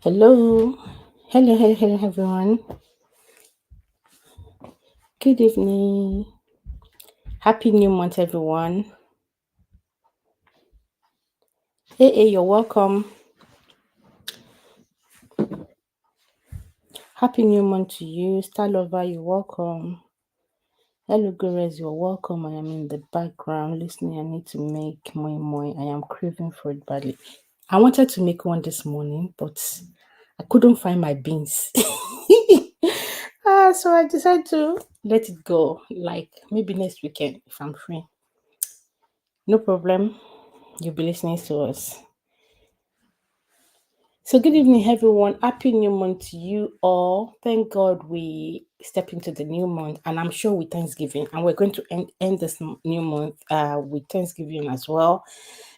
Hello, hello, everyone. Good evening. Happy New Month, everyone. Hey, you're welcome. Happy New Month to you, Star Lover. You're welcome. Hello, Gores. You're welcome. I am in the background listening. I need to make more. I am craving for it badly. I wanted to make one this morning, but I couldn't find my beans. So I decided to let it go. Like maybe next weekend if I'm free. No problem. You'll be listening to us. So, good evening, everyone. Happy new month to you all. Thank God we step into the new month, and I'm sure with Thanksgiving, and we're going to end this new month with Thanksgiving as well.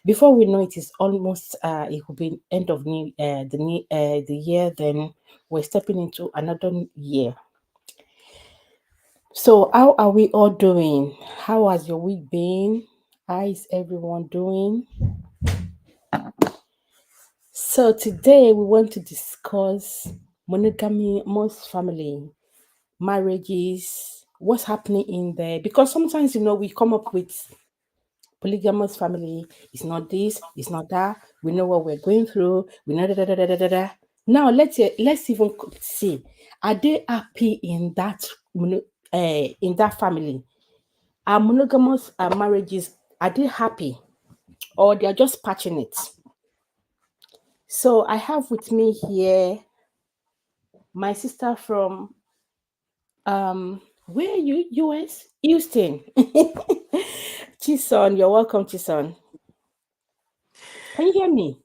Before we know it is almost it will be end of the year. Then we're stepping into another year. So, how are we all doing? How has your week been? How is everyone doing? So today we want to discuss monogamy, most family, marriages, what's happening in there. Because sometimes we come up with polygamous family. It's not this, it's not that. We know what we're going through. We know da da da da da da. Da. Now let's even see. Are they happy in in that family? Are monogamous marriages, are they happy or they are just patching it? So I have with me here my sister from where are you? US? Houston. Chison, you're welcome, Chison. Can you hear me?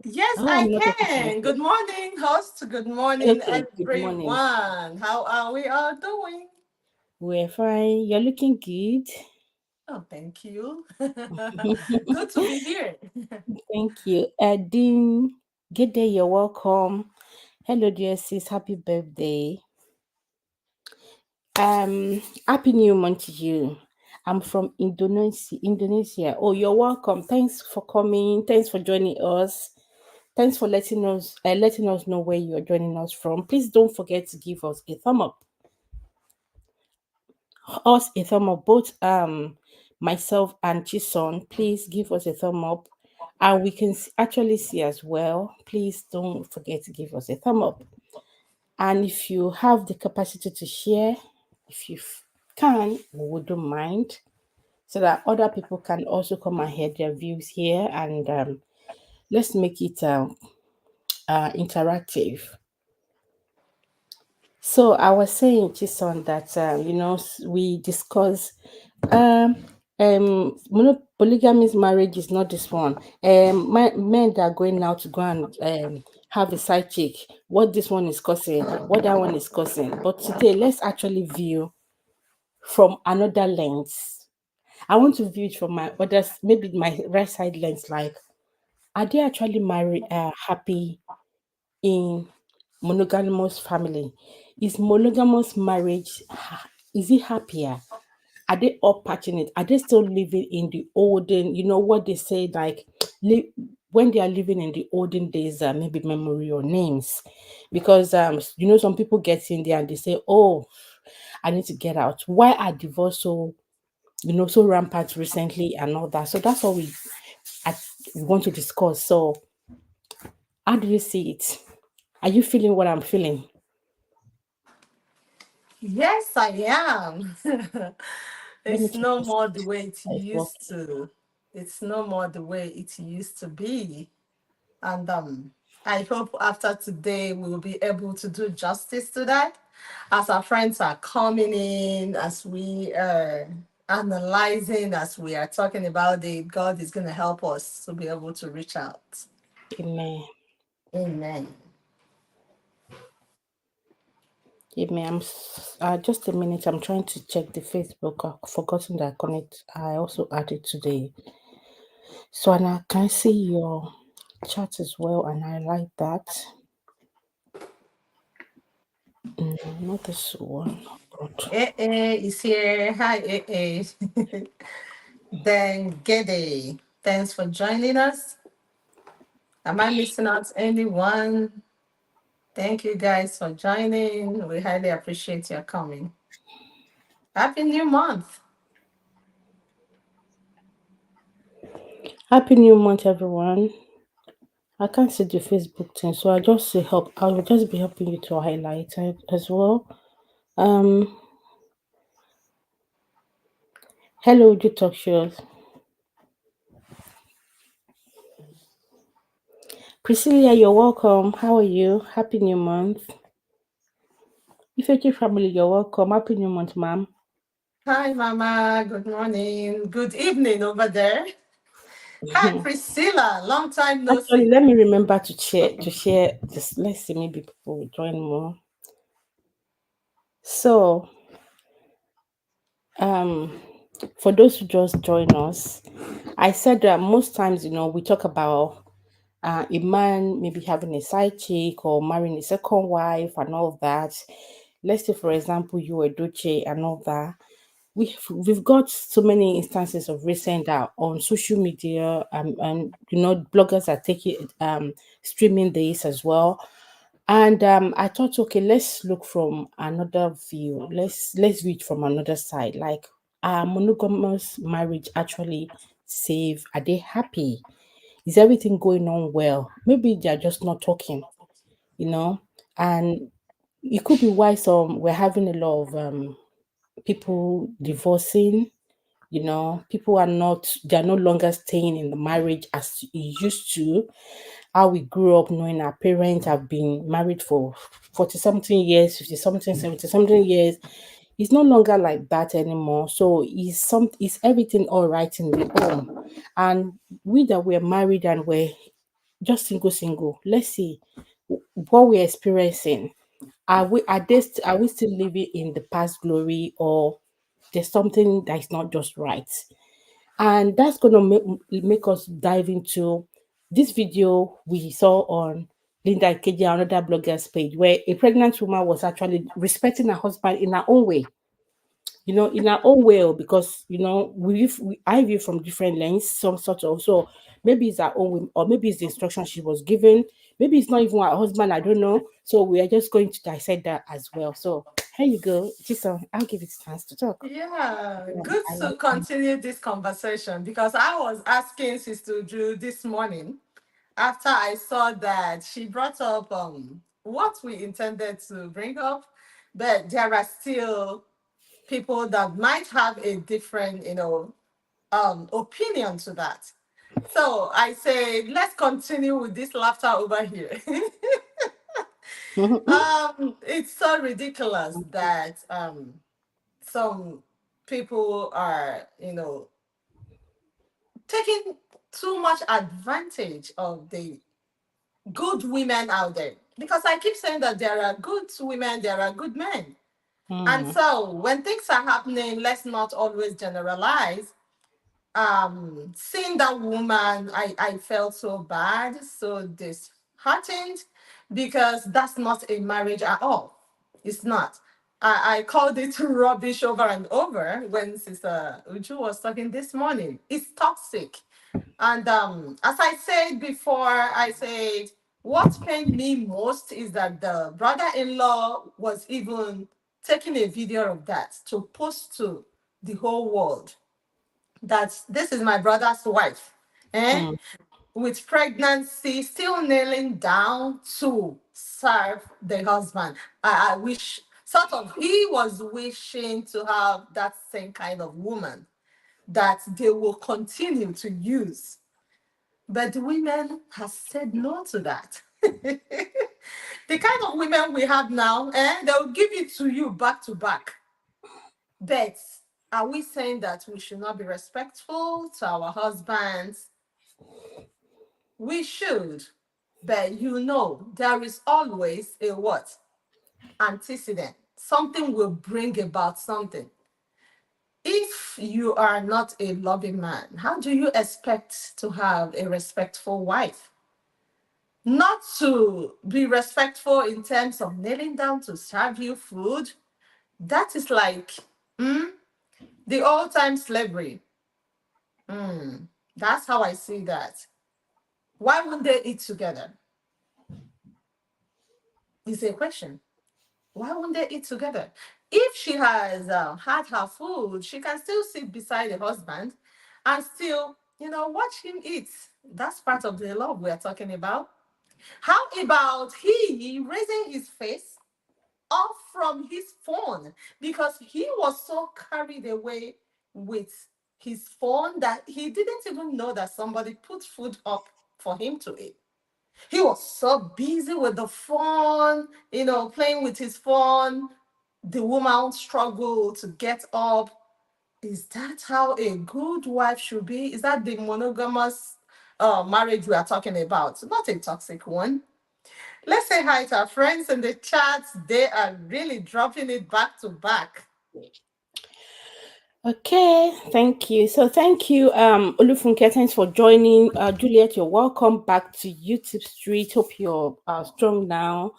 Yes, Oh, I'm I not talking to can. myself. Good morning, host. Good morning, Okay, good morning. everyone. How are we all doing? We're fine. You're looking good. Oh, thank you. Good to be here. Thank you. Dean, good day, you're welcome. Hello, dear sis. Happy birthday. Happy new month to you. I'm from Indonesia. Oh, you're welcome. Thanks for coming. Thanks for joining us. Thanks for letting us know where you are joining us from. Please don't forget to give us a thumb up. Us a thumb up. Both myself and Chison, please give us a thumb up. And we can actually see as well. Please don't forget to give us a thumb up. And if you have the capacity to share, if you can, we wouldn't mind, so that other people can also come and hear their views here. And let's make it interactive. So I was saying, Chison, that we discuss um polygamous marriage is not this one. Men that are going now to go and have a side chick, what this one is causing, what that one is causing. But today, let's actually view from another lens. I want to view it from my others, maybe my right side lens. Like, are they actually married, happy in monogamous family? Is monogamous marriage is it happier? Are they all passionate? Are they still living in the olden, what they say, like when they are living in the olden days, maybe memory or names? Because some people get in there and they say, oh, I need to get out. Why are divorce so rampant recently and all that? So that's what I, we want to discuss. So how do you see it? Are you feeling what I'm feeling? Yes, I am. Let me It's check no this more the way it is used working. to. It's no more the way it used to be. And I hope after today we will be able to do justice to that. As our friends are coming in, as we are analyzing, as we are talking about it, God is going to help us to be able to reach out. Amen. Amen. Amen. Just a minute. I'm trying to check the Facebook. I've forgotten that I connect. I also added today. So and I can see your chat as well, and I like that. Not this one. But Is here. Hi, AA. Then Gede. Thanks for joining us. Am I missing out anyone? Thank you guys for joining. We highly appreciate your coming. Happy New Month. Happy New Month, everyone. I can't see the Facebook thing, so I just say help. I will just be helping you to highlight it as well. Um, Hello, you talk shows. Priscilla, you're welcome. How are you? Happy New Month. Ifechi family, you're welcome. Happy New Month, ma'am. Hi, Mama. Good morning. Good evening over there. Hi, Priscilla. Long time no Actually, see. let me remember to share this. Let's see, maybe people will join more. So, um, for those who just join us, I said that most times, we talk about a man maybe having a side chick or marrying a second wife and all of that. Let's say, for example, you were Doche and all that. We've got so many instances of recent that on social media, and bloggers are taking streaming this as well. And I thought, okay, let's look from another view. Let's read from another side. Like, are monogamous marriage actually safe? Are they happy? Is everything going on well? Maybe they're just not talking, you know. And it could be why some we're having a lot of people divorcing. People they're no longer staying in the marriage as it used to. How we grew up knowing our parents have been married for 40 something years, 50 something, 70 something years. It's no longer like that anymore. So is everything all right in the home? And we that we're married and we're just single. Let's see what we're experiencing. Are we still living in the past glory, or there's something that's not just right? And that's gonna make us dive into this video we saw on Linda Ikeji, another blogger's page, where a pregnant woman was actually respecting her husband in her own way, in our own way, because I view from different lens, some sort of. So maybe it's our own way, or maybe it's the instruction she was given. Maybe it's not even her husband. I don't know. So we are just going to dissect that as well. So here you go, Jason. I'll give it a chance to talk. Yeah, Yeah, good I to like. continue this conversation because I was asking Sister Drew this morning after I saw that she brought up what we intended to bring up, but there are still people that might have a different, opinion to that. So I say, let's continue with this laughter over here. It's so ridiculous that some people are, taking too much advantage of the good women out there. Because I keep saying that there are good women, there are good men. And Mm, so when things are happening, let's not always generalize. Seeing that woman, I felt so bad, so disheartened, because that's not a marriage at all. It's not. I called it rubbish over and over when Sister Uju was talking this morning. It's toxic. And as I said before, I said what pained me most is that the brother-in-law was even taking a video of that to post to the whole world that this is my brother's wife, eh? mm, With pregnancy, still kneeling down to serve the husband. I wish, sort of, he was wishing to have that same kind of woman that they will continue to use. But the women have said no to that. The kind of women we have now, they'll give it to you back to back. But are we saying that we should not be respectful to our husbands? We should. But there is always a what? Antecedent. Something will bring about something. If you are not a loving man, how do you expect to have a respectful wife? Not to be respectful in terms of kneeling down to serve you food. That is like the old time slavery. That's how I see that. Why wouldn't they eat together? Is a question. Why won't they eat together? If she has had her food, she can still sit beside the husband and still, watch him eat. That's part of the love we're talking about. How about he raising his face off from his phone because he was so carried away with his phone that he didn't even know that somebody put food up for him to eat. He was so busy with the phone, playing with his phone. The woman struggled to get up. Is that how a good wife should be? Is that the monogamous marriage we are talking about? Not a toxic one. Let's say hi to our friends in the chat. They are really dropping it back to back. Okay, thank you. So thank you, Olufunke. Thanks for joining. Juliet, you're welcome back to YouTube Street. Hope you're strong now.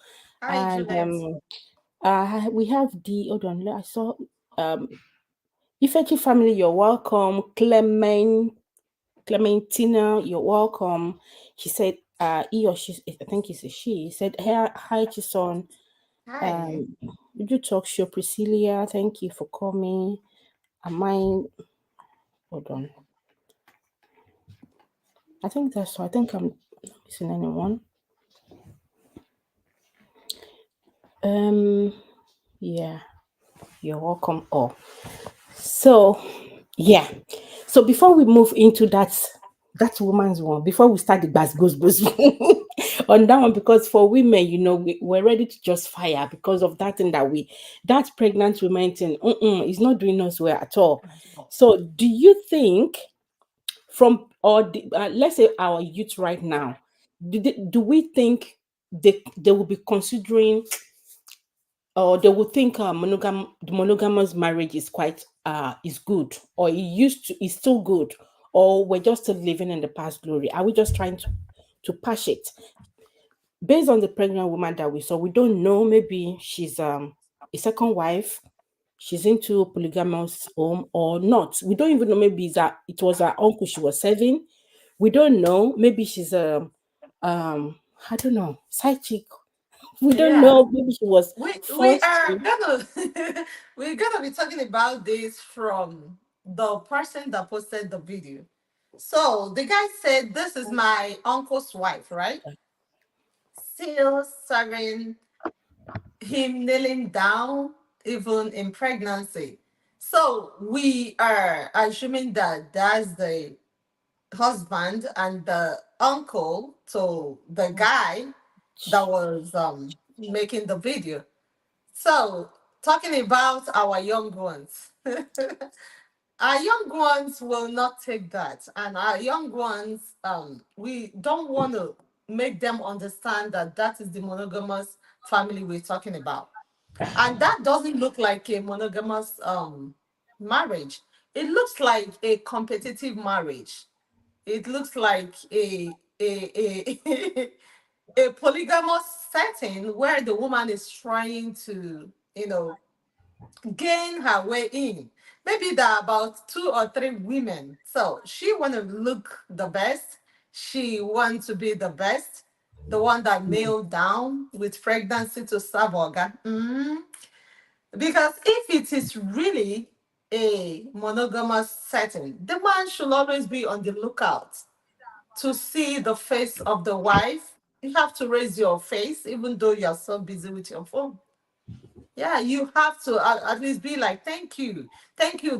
Hi, And Juliet. we have the hold on. I saw um Ifechi family. You're welcome. Clementina, you're welcome. She said, he or she, I think it's a she, said, hi, Chison. Hi. Um, would you talk show, Priscilla? Thank you for coming. Am I, hold on. I think that's all. I think I'm not missing anyone. Um, yeah, you're welcome all. So, yeah. So before we move into that woman's one, before we start the goes on that one, because for women, we're ready to just fire because of that thing that pregnant women thing, is not doing us well at all. So, do you think let's say our youth right now, do we think they will be considering or they would think the monogamous marriage is quite is good, or it used to is still good, or we're just still living in the past glory? Are we just trying to patch it based on the pregnant woman that we saw? We don't know. Maybe she's a second wife, she's into polygamous home or not. We don't even know. Maybe it was her uncle she was serving. We don't know. Maybe she's a I don't know, side chick. We don't Yeah. know. Maybe she was We forced are to. gonna we're gonna be talking about this from the person that posted the video. So the guy said, "This is my uncle's wife, right? Still serving him kneeling down, even in pregnancy." So we are assuming that that's the husband and the uncle to the guy that was making the video. So, talking about our young ones, our young ones will not take that. And our young ones, we don't want to make them understand that that is the monogamous family we're talking about. And that doesn't look like a monogamous marriage. It looks like a competitive marriage. It looks like a a polygamous setting where the woman is trying to, gain her way in. Maybe there are about two or three women. So she want to look the best. She wants to be the best, the one that nailed down with pregnancy to serve organ. Because if it is really a monogamous setting, the man should always be on the lookout to see the face of the wife. You have to raise your face, even though you're so busy with your phone. Yeah, you have to at least be like, thank you,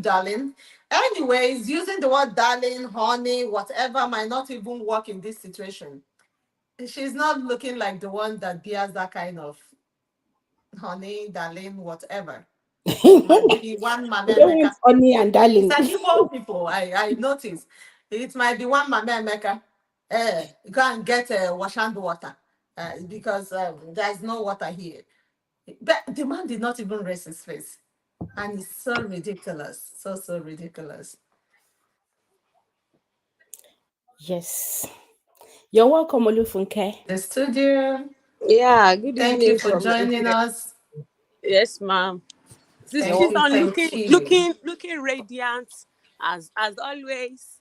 darling. Anyways, using the word darling, honey, whatever might not even work in this situation. She's not looking like the one that bears that kind of honey, darling, whatever. It might be one We mama don't want maker. honey and It's darling. an Igbo people. I noticed. It might be one mama maker. Go and get wash and water because there's no water here. But the man did not even raise his face. And it's so ridiculous. So, so ridiculous. Yes. You're welcome, Olufunke. The studio, Yeah, good thank you evening for from joining Nigeria. us. Yes, ma'am. Sis You're Thank you, welcome. Chison thank looking you. looking looking radiant as always.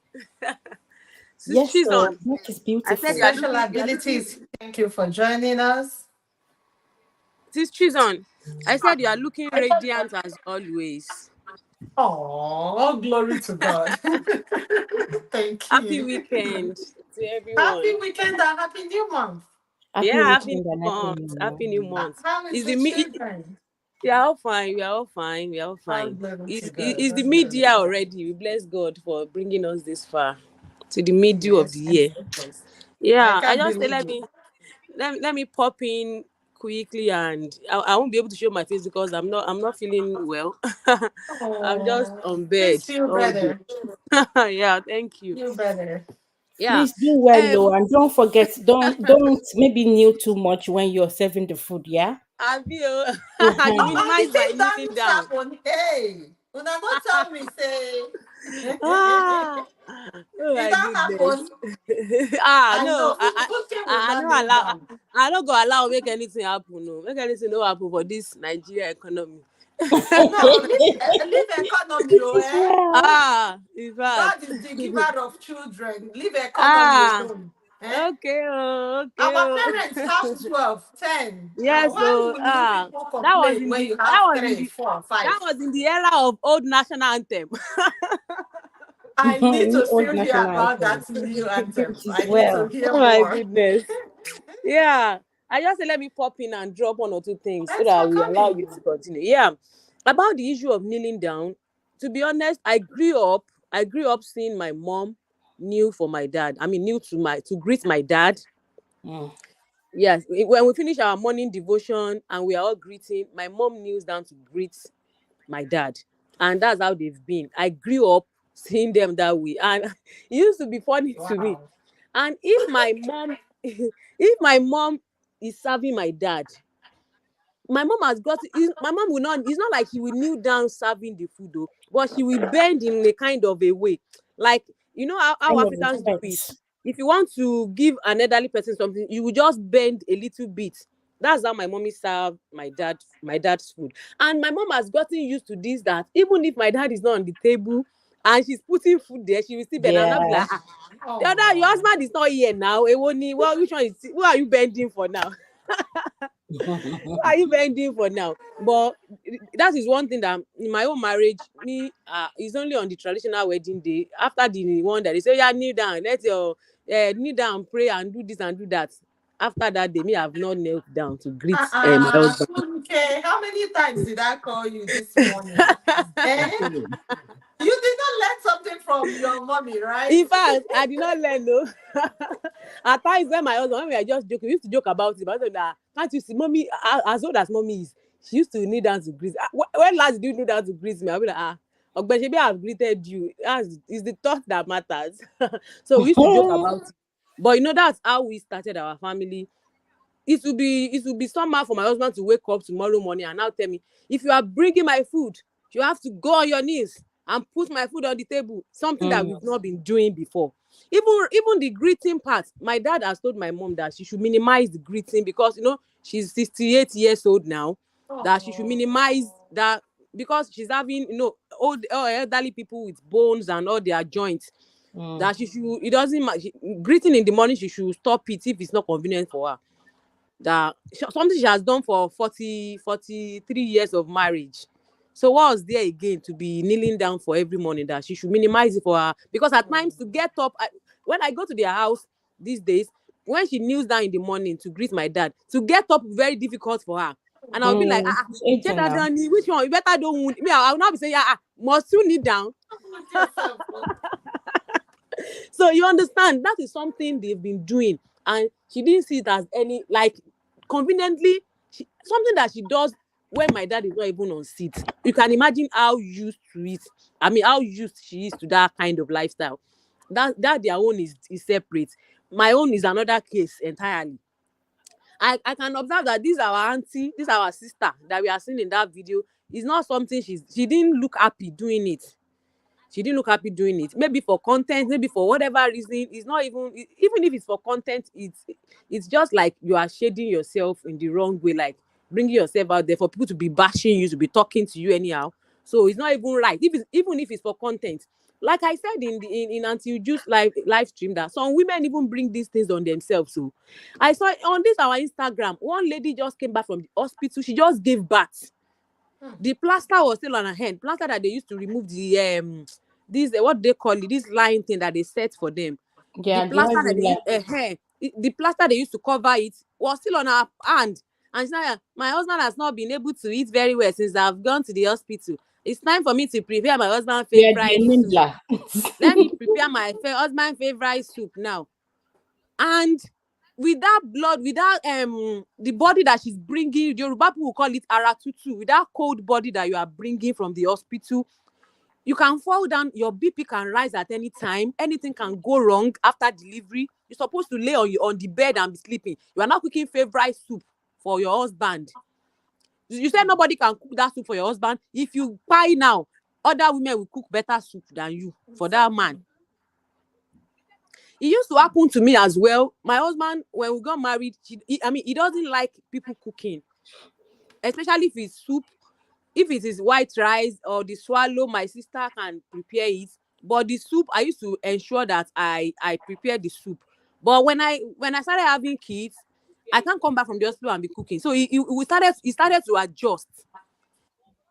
Sis Yes, so Chison, that is I said beautiful. you are Special looking abilities, thank you for joining us. Sis Chizon, I said you are looking radiant as always. Oh, all glory to God. Thank Happy you. weekend to Happy everyone. weekend and happy new month. Happy Yeah, happy new weekend and happy month. new Happy new month. month. How is Is the the me? children? We are all fine. We are all fine. We are all All fine. glory to God. Is All the glory mid-year to God. already? We bless God for bringing us this far to the middle of the Yes, year. yes. I Yeah, I can't just say believe let it. me let me pop in quickly, and I won't be able to show my face because I'm not feeling well. I'm just Oh, on please bed feel all day. better. Yeah, thank you. Feel better. Yeah. Please do well, Um though, and don't forget, don't maybe kneel too much when you're serving the food. Yeah. I feel you Mhm. Oh, minimize if my that kneeling needs down. happen, hey, una go tell me say, Ah, oh if my that goodness. happen, I No, know Fuke will I not don't kneel allow. down. I don't go allow make anything happen. No, make anything no happen for this Nigeria economy. No, leave economy, oh, eh? Well, In fact. God is the giver of children. Leave economy Ah, alone. Eh? okay, oh, okay, Our oh. parents have 12, 10. Yes, Why so will you people that was complain in when the you have three, four, that five? was in the era of old national anthem. I need to old still hear national about anthem. that new It anthem. is I need to well. hear Oh my more. goodness. Yeah. I just say let me pop in and drop one or two things so Thanks for that we allow you coming. to continue. Yeah. About the issue of kneeling down, to be honest, I grew up seeing my mom kneel for my dad. I mean kneel to greet my dad. Mm. Yes. When we finish our morning devotion and we are all greeting, my mom kneels down to greet my dad. And that's how they've been. I grew up seeing them that way. And it used to be funny to me. Wow. And if my mom if my mom is serving my dad, my mom has got my mom will not, it's not like he will kneel down serving the food though, but she will bend in a kind of a way, like how Kind of Africans do it. respect. If you want to give an elderly person something, you will just bend a little bit. That's how my mommy served my dad's food. And my mom has gotten used to this, that even if my dad is not on the table and she's putting food there, she will still bend and not be Yeah. like, the other, your Oh. husband is not here now. Well, which one is, who are you bending for now? Why are you bending for now? But that is one thing that in my own marriage, me, it's only on the traditional wedding day. After the one that they say, yeah, kneel down, let your kneel down, pray, and do this and do that. After that day, me, I have not knelt down to greet my husband. Okay. How many times did I call you this morning? Eh? You did not learn something from your mommy, right? In fact, I did not learn, no. At times when my husband, when we are just joking, we used to joke about it. But I said, nah, can't you see, mommy, as old as mommy is, she used to kneel down to greet. When last did you kneel down to greet me? I'll be like, Ogbechebi, I've greeted you. It's the thought that matters. So we used to joke about it. But that's how we started our family. It will be somehow for my husband to wake up tomorrow morning and now tell me, if you are bringing my food, you have to go on your knees and put my food on the table, something that Mm. we've not been doing before. Even the greeting part, my dad has told my mom that she should minimize the greeting, because she's 68 years old now, that she should Oh. minimize that, because she's having old elderly people with bones and all their joints, Mm. that she should, it doesn't matter, greeting in the morning, she should stop it if it's not convenient for her, that something she has done for 43 years of marriage. So what was there again to be kneeling down for every morning, that she should minimize it for her? Because at times to get up, when I go to their house these days, when she kneels down in the morning to greet my dad, to get up very difficult for her. And I'll be like, Mm. It's aging now. which one? You better don't wound me. I will not be saying, must you kneel down? Put yourself. Oh. So you understand, that is something they've been doing, and she didn't see it as any, like, conveniently, something that she does when my dad is not even on seat. You can imagine how used to it. I mean, how used she is to that kind of lifestyle. That their own is separate. My own is another case entirely. I can observe that this our auntie, this our sister that we are seeing in that video, is not something she didn't look happy doing it. She didn't look happy doing it. Maybe for content, maybe for whatever reason. It's not even if it's for content, it's just like you are shading yourself in the wrong way, like bringing yourself out there for people to be bashing you, to be talking to you anyhow. So it's not even right. Even if it's for content. Like I said in Auntie Juice live stream, that some women even bring these things on themselves. So I saw on this our Instagram, one lady just came back from the hospital. She just gave birth. The plaster was still on her hand. Plaster that they used to remove the this what they call it, this line thing that they set for them. The Yeah, the plaster that heavy they like hair, the plaster they used to cover it was still on her hand. And she said, my husband has not been able to eat very well since I've gone to the hospital. It's time for me to prepare my husband's we are the favorite soup. enabler. Let me prepare my husband's favorite soup now. And with that blood, with that the body that she's bringing, Yoruba people will call it aratutu, with that cold body that you are bringing from the hospital, you can fall down, your BP can rise at any time, anything can go wrong after delivery. You're supposed to lay on the bed and be sleeping. You are not cooking favorite soup for your husband. You said nobody can cook that soup for your husband. If you buy now, other women will cook better soup than you for that man. It used to happen to me as well. My husband, when we got married, he doesn't like people cooking, especially if it's soup. If it is white rice or the swallow, my sister can prepare it. But the soup, I used to ensure that I prepare the soup. But when I started having kids, I can't come back from the hospital and be cooking. So he started to adjust.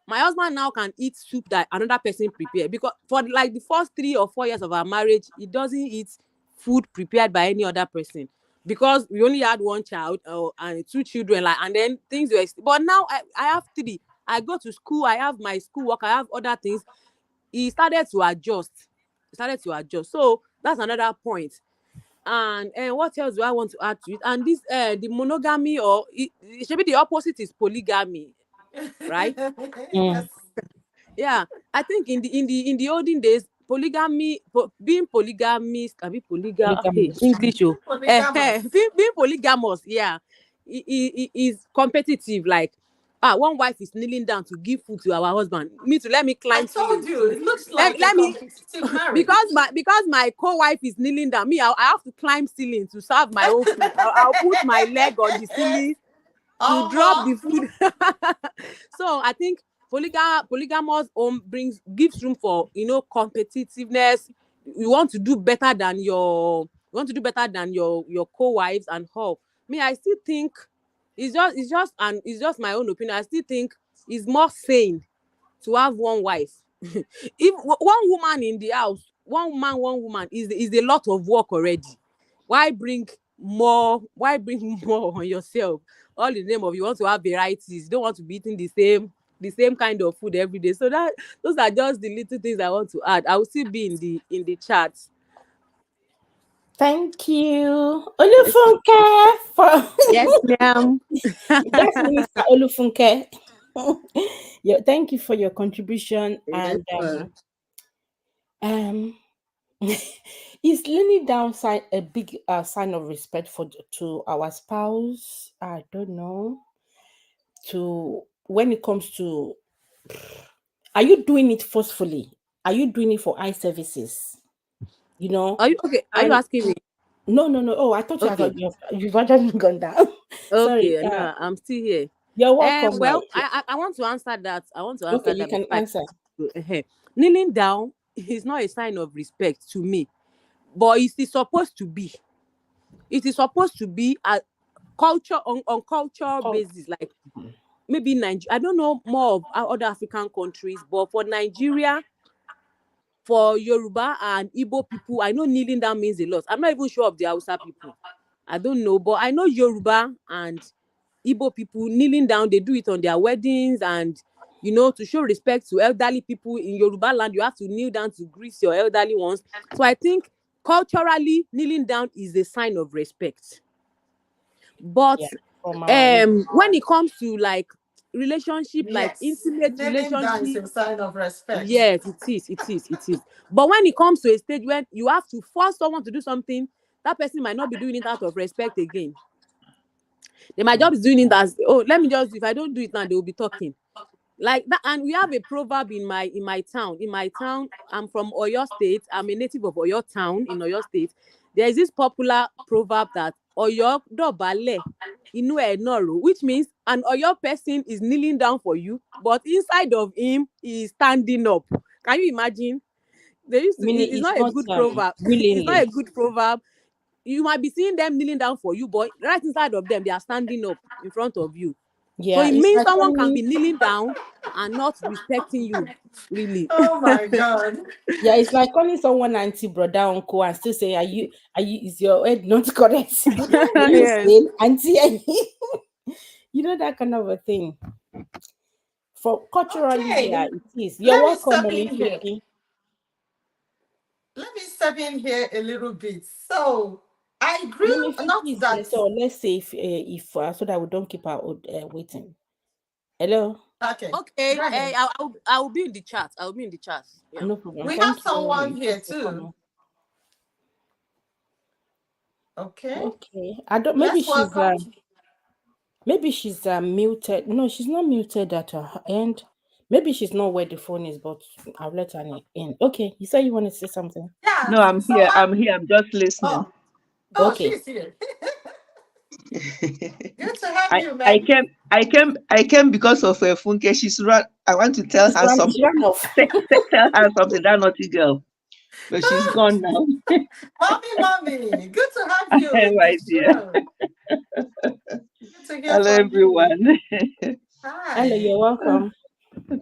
My husband now can eat soup that another person prepared, because for like the first 3 or 4 years of our marriage, he doesn't eat food prepared by any other person, because we only had one child and 2 children, like, and then things were. But now I have 3. I go to school, I have my school work, I have other things. He started to adjust. So that's another point. And what else do I want to add to it? And this the monogamy, or it should be the opposite is polygamy, right? Mm. Yes. Yeah, I think in the olden days, polygamy, being polygamist, can be hey, Polygamous. English, oh, Monogamous. being polygamous, yeah, is competitive. Like, one wife is kneeling down to give food to our husband. Me to let me I climb told ceiling. you, it looks Let, like a let me competitive marriage. because my co-wife is kneeling down. I have to climb ceiling to serve my own food. I'll put my leg on the ceiling to drop Almost. the food. So I think polygamous home gives room for competitiveness. You want to do better than your co-wives and all. Me, I still think it's just my own opinion. I still think it's more sane to have one wife. If one woman in the house, one man, one woman is a lot of work already. Why bring more on yourself? All in the name of you want to have varieties. You don't want to be eating the same kind of food every day. So those are just the little things I want to add. I will still be in the chat. Thank you, Yes, Olufunke, for yes, ma'am. that's Minister Olufunke. Yeah, thank you for your contribution. Yes, And ma'am. um is leaning down sign a big sign of respect to our spouse? I don't know. To when it comes to, are you doing it forcefully? Are you doing it for eye services? You know, Are you okay? Are you and asking me? no, no, no. Oh, I thought Okay. you've actually gone down. Sorry. Okay, no, I'm still here. You're welcome. Well, I want to answer that. I want to Okay, answer you that can before I answer. go ahead. Kneeling down is not a sign of respect to me, but it is supposed to be. It is supposed to be a culture on cultural Oh, basis, like maybe Nigeria. I don't know more of other African countries, but for Nigeria, for Yoruba and Igbo people, I know kneeling down means a lot. I'm not even sure of the Hausa people. I don't know, but I know Yoruba and Igbo people kneeling down, they do it on their weddings, and to show respect to elderly people in Yoruba land, you have to kneel down to greet your elderly ones. So I think culturally, kneeling down is a sign of respect. But yeah. From our when it comes to like relationship, like Yes. intimate Kneeling down is relationship, a sign of respect. yes, it is. But when it comes to a stage when you have to force someone to do something, that person might not be doing it out of respect again. They might just be doing it as, oh, let me just, if I don't do it now, they will be talking like that. And we have a proverb in my town. I'm from Oyo State. I'm a native of Oyo town in Oyo State. There is this popular proverb that Ọ̀yọ́ dọ̀bálẹ̀, inú ẹ̀ náà which means an Ọ̀yọ́ person is kneeling down for you, but inside of him he is standing up. Can you imagine? Meaning It's it's not a not good proverb. It's not a willingly. good proverb. You might be seeing them kneeling down for you, but right inside of them, they are standing up in front of you. So Yeah, it it's means like someone can only be kneeling down and not respecting you, really. Oh my God. yeah, it's like calling someone auntie, brother, uncle, and still saying, are you, is your head not correct? Are you Yes. saying auntie? You know, that kind of a thing. For culturally, yeah, Okay, it is. You're let me welcome, step Mommy in here. Toki. Let me step in here a little bit. So I Mommy grew, Toki not is there, that, so let's say if so that we don't keep our waiting. Hello, okay, Okay. go ahead. I will be in the chat. I will be in the chat. Yeah. no problem. We have Thank you very someone much. here For too. coming. Okay, Okay, I don't. let's welcome. Maybe she's muted. No, she's not muted at her end. Maybe she's not where the phone is, but I'll let her in. Okay, you said you want to say something. Yeah, No, I'm here. someone. I'm here. I'm just listening. Oh, oh, Okay. she's here. Good to have I you, I man. came I came I came because of Funke. She's run. I want to tell her She something. ran off. Tell her something. That naughty girl, but she's gone now. Mommy, good to have you in My this dear. show. Good to hear Hello, from you. everyone. Hello, Hi. you're welcome.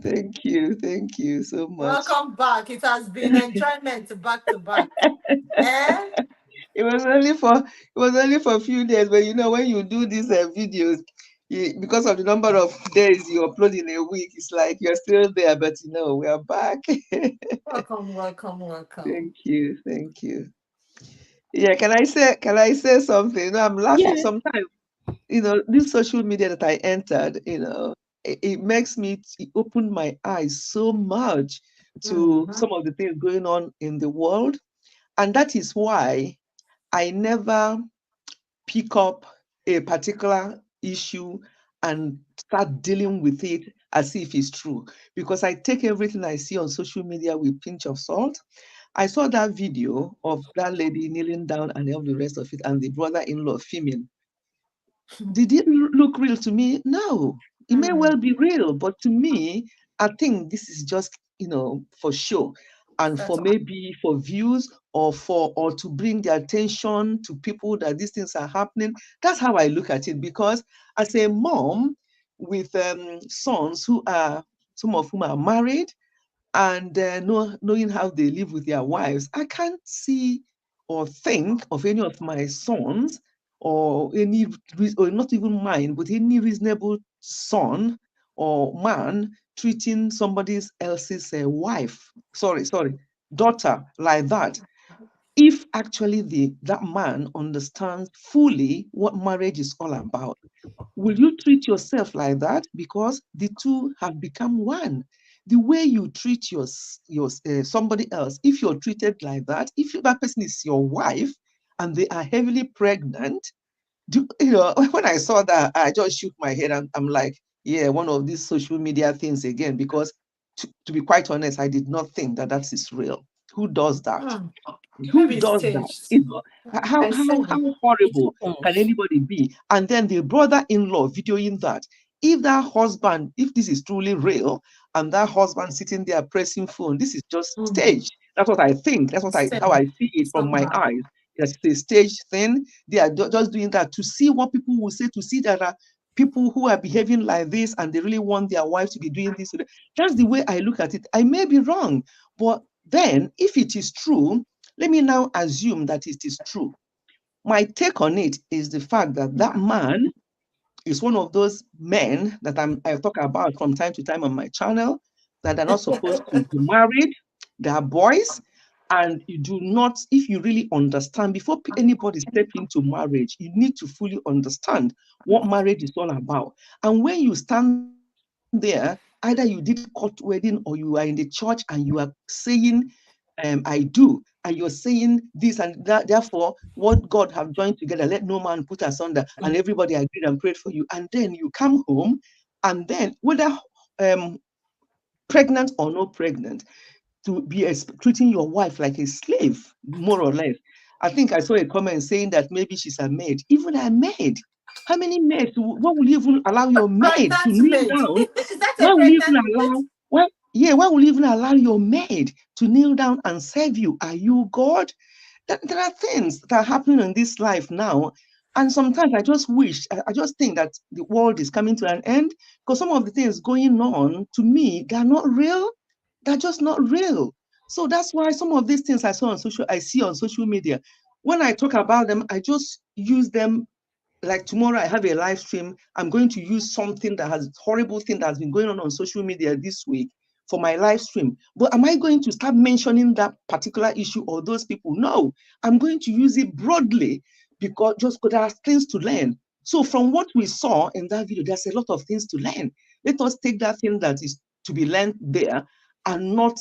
Thank you. Thank you so much. Welcome back. It has been enjoyment back to back. Eh? It was only for a few days, but when you do these videos, because of the number of days you upload in a week, it's like you're still there, but we are back. Welcome, welcome, welcome. Thank you. Thank you. Yeah, can I say something? I'm laughing Yeah. sometimes. This social media that I entered, it makes me it opened my eyes so much to Mhm. some of the things going on in the world. And that is why I never pick up a particular issue and start dealing with it as if it's true. Because I take everything I see on social media with pinch of salt. I saw that video of that lady kneeling down and all the rest of it, and the brother-in-law filming. Did it look real to me? No. It may well Mm. be real, but to me, I think this is just, for show and Set for up. maybe for views or to bring the attention to people that these things are happening. That's how I look at it, because as a mom with sons some of whom are married, and knowing how they live with their wives, I can't see or think of any of my sons or or not even mine, but any reasonable son or man treating somebody else's wife, sorry, daughter like that. If actually that man understands fully what marriage is all about, will you treat yourself like that? Because the two have become one. The way you treat your somebody else, if you're treated like that, if that person is your wife and they are heavily pregnant, when I saw that, I just shook my head and I'm like, yeah, one of these social media things again. Because to be quite honest, I did not think that is real. Who does that? Mm. Who Maybe it's does that? staged. How I how see. how It horrible can happens. anybody be? And then the brother-in-law videoing that. If that husband, if this is truly real, and that husband sitting there pressing phone, this is just Mm. staged. That's what I think. That's how Same. I see it from my Somehow. eyes. It's a stage thing. They are just doing that to see what people will say, to see that there are people who are behaving like this and they really want their wives to be doing this. That's the way I look at it. I may be wrong, but then if it is true, let me now assume that it is true. My take on it is the fact that that man is one of those men that I talk about from time to time on my channel, that are not supposed to be married. They are boys. And you do not, if you really understand, before anybody step into marriage, you need to fully understand what marriage is all about. And when you stand there, either you did court wedding or you are in the church and you are saying, I do, and you're saying this and that, therefore, what God have joined together, let no man put asunder, and everybody agreed and prayed for you. And then you come home, and then whether um, pregnant or not pregnant, to be treating your wife like a slave, more or less. I think I saw a comment saying that maybe she's a maid. Even a maid. How many maids? What will you even allow your maid to Pregnant kneel maid. down? Is that a Why will you even pregnant maid? allow? Why? Yeah, why will you even allow your maid to kneel down and serve you? Are you God? There are things that are happening in this life now. And sometimes I just wish, I just think that the world is coming to an end because some of the things going on to me, they're not real. They're just not real. So that's why some of these things I see on social media. When I talk about them, I just use them like tomorrow I have a live stream. I'm going to use something that has horrible thing that has been going on social media this week for my live stream. But am I going to start mentioning that particular issue or those people? No, I'm going to use it broadly because just because there are things to learn. So from what we saw in that video, there's a lot of things to learn. Let us take that thing that is to be learned there and not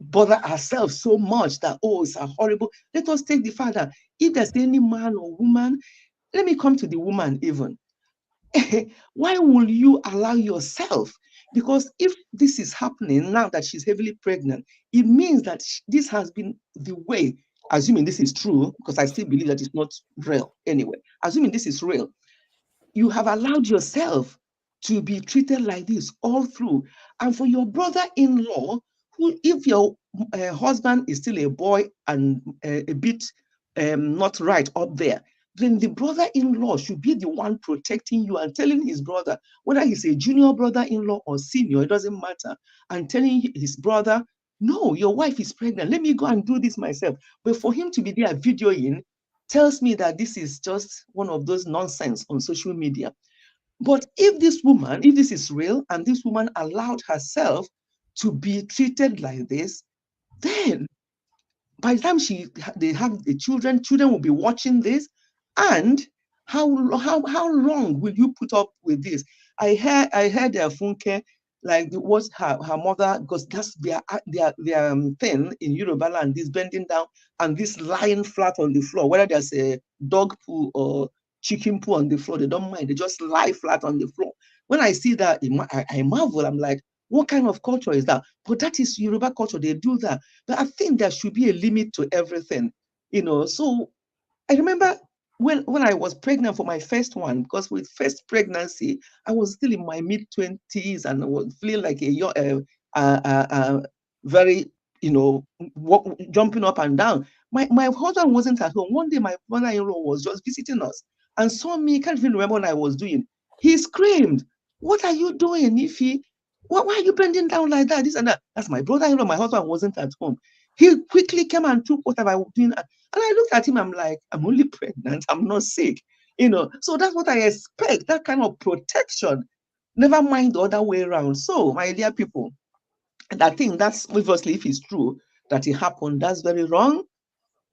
bother ourselves so much that, oh, it's a horrible. Let us take the fact that if there's any man or woman, let me come to the woman even. Why will you allow yourself? Because if this is happening now that she's heavily pregnant, it means that this has been the way, assuming this is true, because I still believe that it's not real anyway, assuming this is real, you have allowed yourself to be treated like this all through. And for your brother-in-law, who, if your husband is still a boy and a bit not right up there, then the brother-in-law should be the one protecting you and telling his brother, whether he's a junior brother-in-law or senior, it doesn't matter, and telling his brother, no, your wife is pregnant. Let me go and do this myself. But for him to be there videoing tells me that this is just one of those nonsense on social media. But if this woman, if this is real, and this woman allowed herself to be treated like this, then by the time they have the children will be watching this. And how long will you put up with this? I heard Funke, like what her mother, because that's their thing in Yoruba land, this bending down and this lying flat on the floor, whether there's a dog poo or chicken poo on the floor, they don't mind. They just lie flat on the floor. When I see that, I marvel. I'm like, what kind of culture is that? But that is Yoruba culture. They do that. But I think there should be a limit to everything, So I remember when I was pregnant for my first one, because with first pregnancy, I was still in my mid-20s and I was feeling like very, jumping up and down. My husband wasn't at home. One day, my mother-in-law was just visiting us and saw me. Can't even remember what I was doing. He screamed, "What are you doing, Ify? Why are you bending down like that? This and that." That's my brother-in-law. My husband wasn't at home. He quickly came and took whatever I was doing. And I looked at him, I'm like, I'm only pregnant, I'm not sick. So that's what I expect, that kind of protection. Never mind the other way around. So, my dear people, and I think that's obviously, if it's true that it happened, that's very wrong.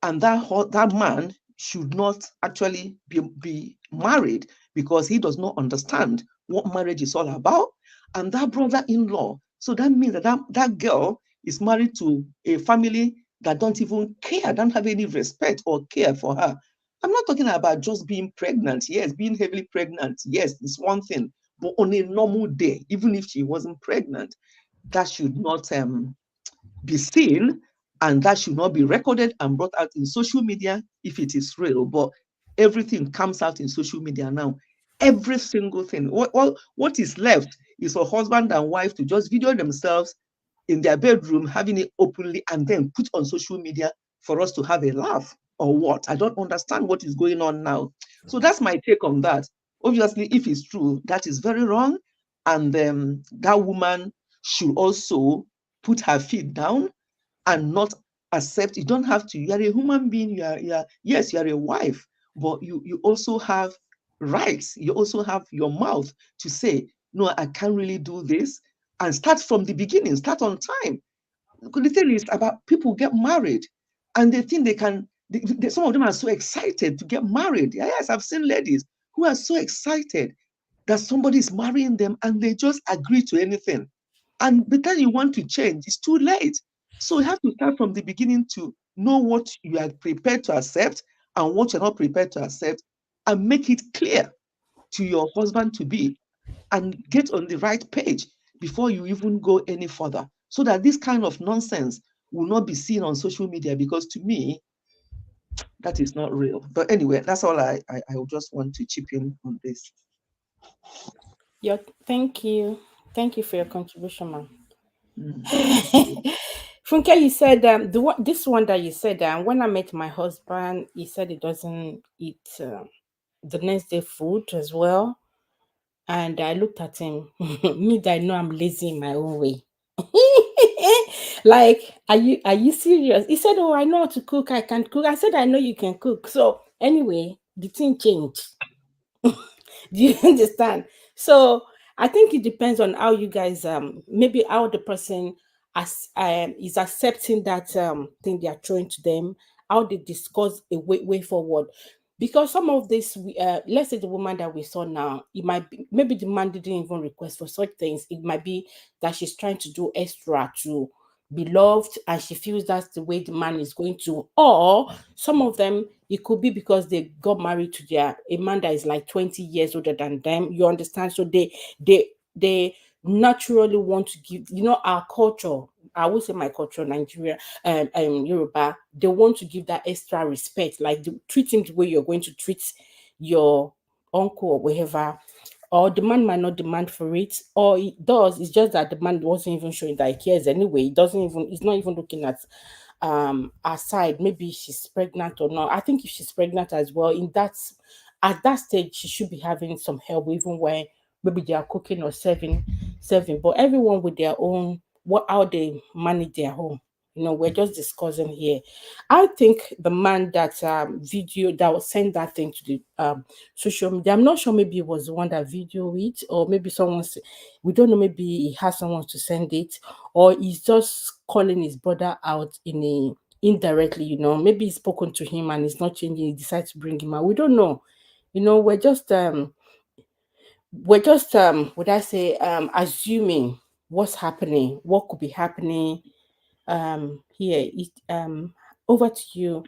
And that man should not actually be married because he does not understand what marriage is all about. And that brother-in-law, so that means that girl is married to a family that don't even care, don't have any respect or care for her. I'm not talking about just being pregnant. Yes, being heavily pregnant, yes, it's one thing. But on a normal day, even if she wasn't pregnant, that should not be seen, and that should not be recorded and brought out in social media if it is real. But everything comes out in social media now. Every single thing. What is left is for husband and wife to just video themselves in their bedroom, having it openly, and then put on social media for us to have a laugh, or what? I don't understand what is going on now. So that's my take on that. Obviously, if it's true, that is very wrong. And that woman should also put her feet down and not accept. You don't have to. You are a human being. Yes, you are a wife, but you also have rights. You also have your mouth to say, no, I can't really do this, and start from the beginning. Start on time. The thing is about people get married, and they think they can. Some of them are so excited to get married. Yes, I've seen ladies who are so excited that somebody is marrying them, and they just agree to anything. And by the time you want to change, it's too late. So you have to start from the beginning to know what you are prepared to accept and what you're not prepared to accept, and make it clear to your husband to be, and get on the right page before you even go any further, so that this kind of nonsense will not be seen on social media. Because to me, that is not real. But anyway, that's all I would just want to chip in on this. Yeah, thank you. Thank you for your contribution, ma'am. Thank you. Funke, you said this one that you said when I met my husband, he said he doesn't eat the next day food as well. And I looked at him, me that I know I'm lazy in my own way. Like, are you serious? He said, "Oh, I know how to cook. I can cook." I said, "I know you can cook." So anyway, the thing changed. Do you understand? So I think it depends on how you guys maybe how the person is accepting that thing they are throwing to them, how they discuss a way forward. Because some of this let's say the woman that we saw now, it might be maybe the man didn't even request for such things. It might be that she's trying to do extra to be loved and she feels that's the way the man is going to, or some of them it could be because they got married to their a man that is like 20 years older than them, you understand, so they naturally want to give, our culture, I would say my culture, Nigeria, Yoruba, they want to give that extra respect, like treat him the way you're going to treat your uncle or whatever, or the man might not demand for it, or he does. It's just that the man wasn't even showing that he cares anyway. He doesn't even. He's not even looking at her side. Maybe she's pregnant or not. I think if she's pregnant as well, in that at that stage, she should be having some help, even when maybe they are cooking or serving. But everyone with their own what how they manage their home. We're just discussing here. I think the man that video that was sent that thing to the social media. I'm not sure. Maybe it was the one that video it, or maybe we don't know. Maybe he has someone to send it, or he's just calling his brother out in a indirectly. Maybe he's spoken to him and he's not changing. He decides to bring him out. We don't know. We're just would I say assuming what's happening, what could be happening. Here, over to you,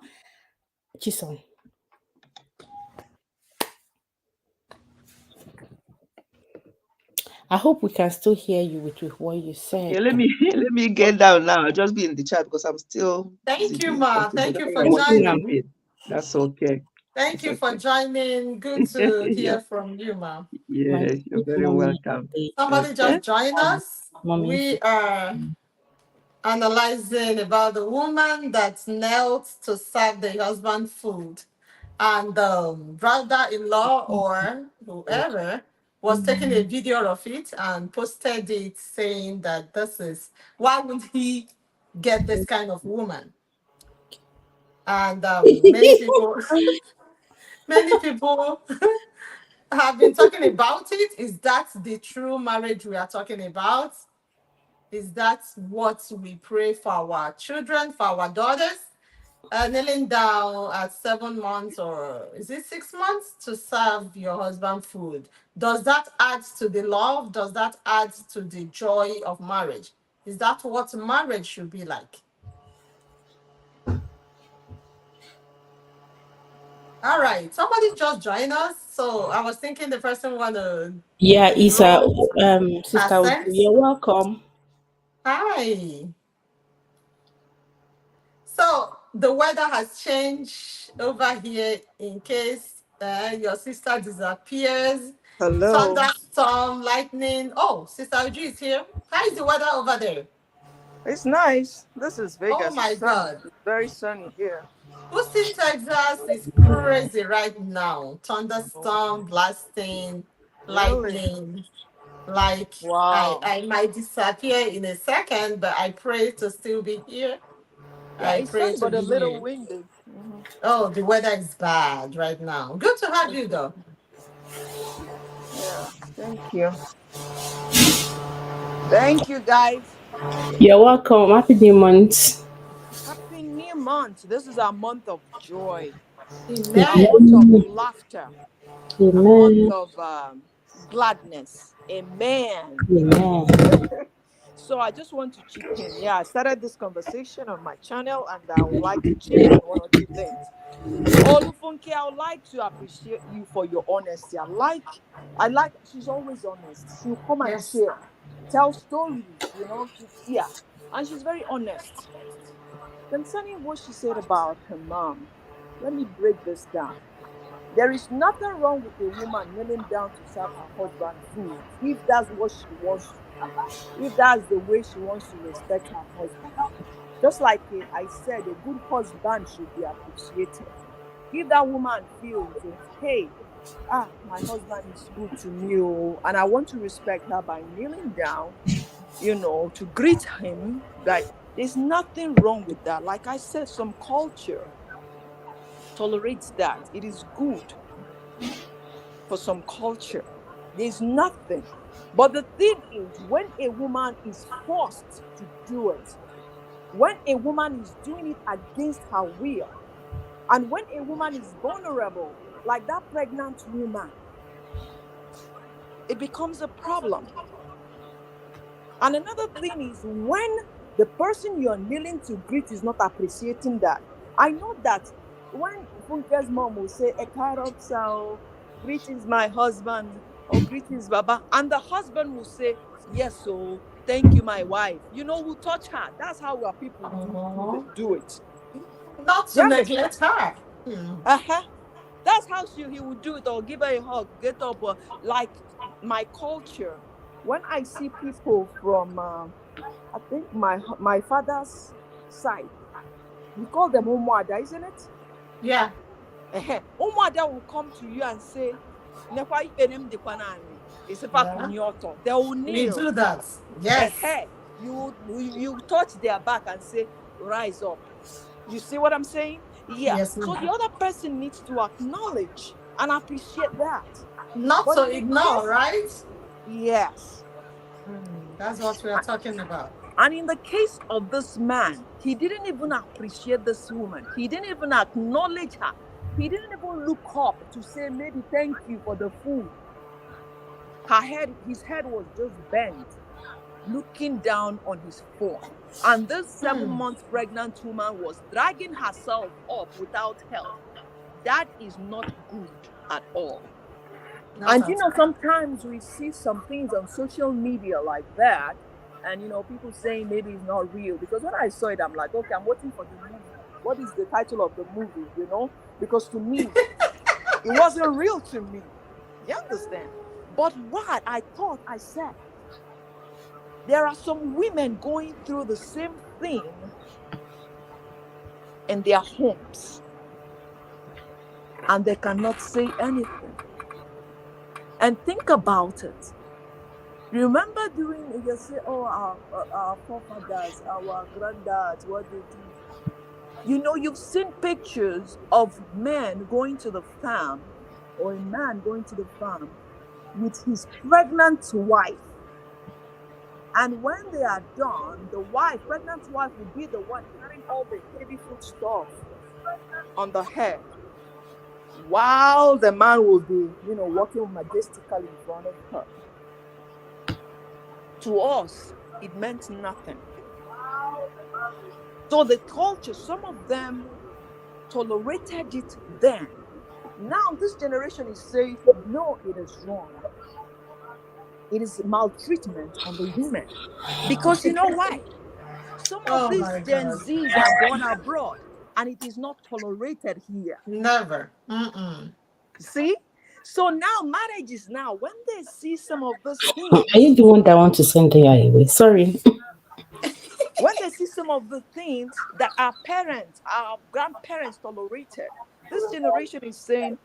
Chison. I hope we can still hear you with what you Yeah, said. let me let me get down now. I'll just be in the chat because I'm still busy Thank you, doing Ma. something, but Thank I you think for I want to jump joining. in. That's okay. Thank It's you for okay. joining. Good to Yeah, hear from you, Ma. My yeah, you're sweet very mommy, welcome. Somebody Okay. just joined us. mommy. We are analyzing about the woman that knelt to serve the husband food. And the brother-in-law or whoever was taking a video of it and posted it saying that this is why would he get this kind of woman? And many people, many people have been talking about it. Is that the true marriage we are talking about? Is that what we pray for our children, for our daughters? Kneeling down at 7 months, or is it 6 months, to serve your husband food. Does that add to the love? Does that add to the joy of marriage? Is that what marriage should be like? All right, somebody just joined us. So I was thinking the person want to Yeah, it's drop a sister Uju. sense. You're welcome. Hi. So the weather has changed over here in case your sister disappears. Hello. Thunderstorm, lightning. Oh, Sister Uju is here. How is the weather over there? It's nice. This is Oh Vegas. It's my sunny. God. It's very sunny here. Houston, Texas is crazy right now. Thunderstorm, blasting, Really? lightning. Like Wow. I might disappear in a second, but I pray to still be here. Yeah, I it's pray sunny, to but a be little here. windy. Oh, the weather is bad right now. Good to have you though. Yeah. Thank you. Thank you, guys. You're welcome. Happy new month. Happy new month. This is our month of joy, our Amen. month of Amen. laughter, a month Amen. of gladness. Amen. Amen. So I just want to chip in. Yeah, I started this conversation on my channel, and I would like to chip in one or two things. Olufunke, I would like to appreciate you for your honesty. I like, she's always honest. She'll come and Yes. share, tell stories, yeah. And she's very honest concerning what she said about her mom. let me break this down. There is nothing wrong with a woman kneeling down to serve her husband food if that's what she wants to do, if that's the way she wants to respect her husband. Just like I said, a good husband should be appreciated. If that woman feels, hey, my husband is good to me, oh, and I want to respect her by kneeling down, to greet him, like there's nothing wrong with that. Like I said, some culture tolerates that. It is good for some culture. There's nothing. But the thing is, when a woman is forced to do it, when a woman is doing it against her will, and when a woman is vulnerable, like that pregnant woman, it becomes a problem. And another thing is when the person you're kneeling to greet is not appreciating that. I know that when Funke's mom will say, Ekaropsao, greetings, my husband, or greetings, Baba, and the husband will say, yes, so thank you, my wife. You know who touch her. That's how our people Oh, do it. not You to understand? neglect her. Hmm. Uh-huh. That's how he would do it, or give her a hug, get up, like my culture. When I see people from, I think my father's side, we call them Umuada, isn't it? Yeah, Umuada will come to you and say, "Nekwa ipenem de kwanani." It's a yeah. kunyoto. They will We kneel. do that. Yes. You touch their back and say, "Rise up." You see what I'm saying? Yeah. Yes, we So do. the other person needs to acknowledge and appreciate that. Not But to in the ignore, case, right? yes. That's what we are talking about. And in the case of this man, he didn't even appreciate this woman. He didn't even acknowledge her. He didn't even look up to say, maybe thank you for the food. His head was just bent, looking down on his phone. And this 7 months pregnant woman was dragging herself up without help. That is not good at all. Not And at all. sometimes we see some things on social media like that, and people saying maybe it's not real. Because when I saw it, I'm like, okay, I'm waiting for the movie. What is the title of the movie? Because to me, it wasn't real to me. You understand? But what I said, there are some women going through the same thing in their homes, and they cannot say anything. And think about it. Remember during you say, oh, our forefathers, our granddads, what they do. You've seen pictures of men going to the farm, or a man going to the farm with his pregnant wife. And when they are done, pregnant wife, will be the one carrying all the heavy food stuff on the head, while the man will be, walking majestically in front of her. To us, it meant nothing. So the culture, some of them tolerated it then. Now this generation is saying, no, it is wrong. It is maltreatment on the women. Because you know why? Some of Oh these my Gen God. Zs are born abroad, and it is not tolerated here. Never. Mm-mm. See? So now marriages now, when they see some of these things, Are you the one that want to send her away? Sorry. when they see some of the things that our parents, our grandparents tolerated, this generation is saying,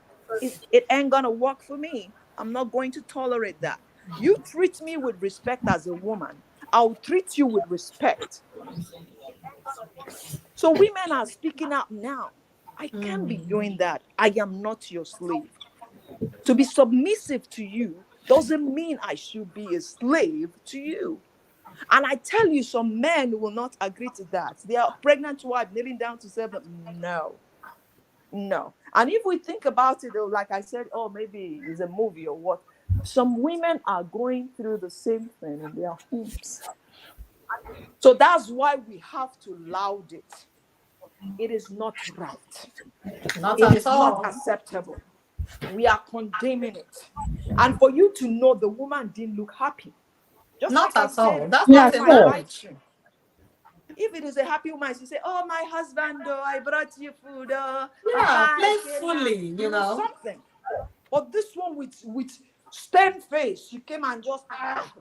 it ain't gonna work for me. I'm not going to tolerate that. You treat me with respect as a woman, I'll treat you with respect. So women are speaking out now. I can't be doing that. I am not your slave. To be submissive to you doesn't mean I should be a slave to you. And I tell you, some men will not agree to that. They are pregnant wife kneeling down to serve them. No, no. And if we think about it, though, like I said, oh, maybe it's a movie or what. Some women are going through the same thing in their homes. So that's why we have to laud it. It is not right. Not It at is not all. acceptable. We are condemning it. And for you to know the woman didn't look happy. Just Not like I at said all. That's Yeah, not in a my so live marriage. stream. If it is a happy woman, she say, "Oh, my husband, oh, I brought you food, oh, Yeah, papa, playfully, you know. something." But this one with stern face, she came and just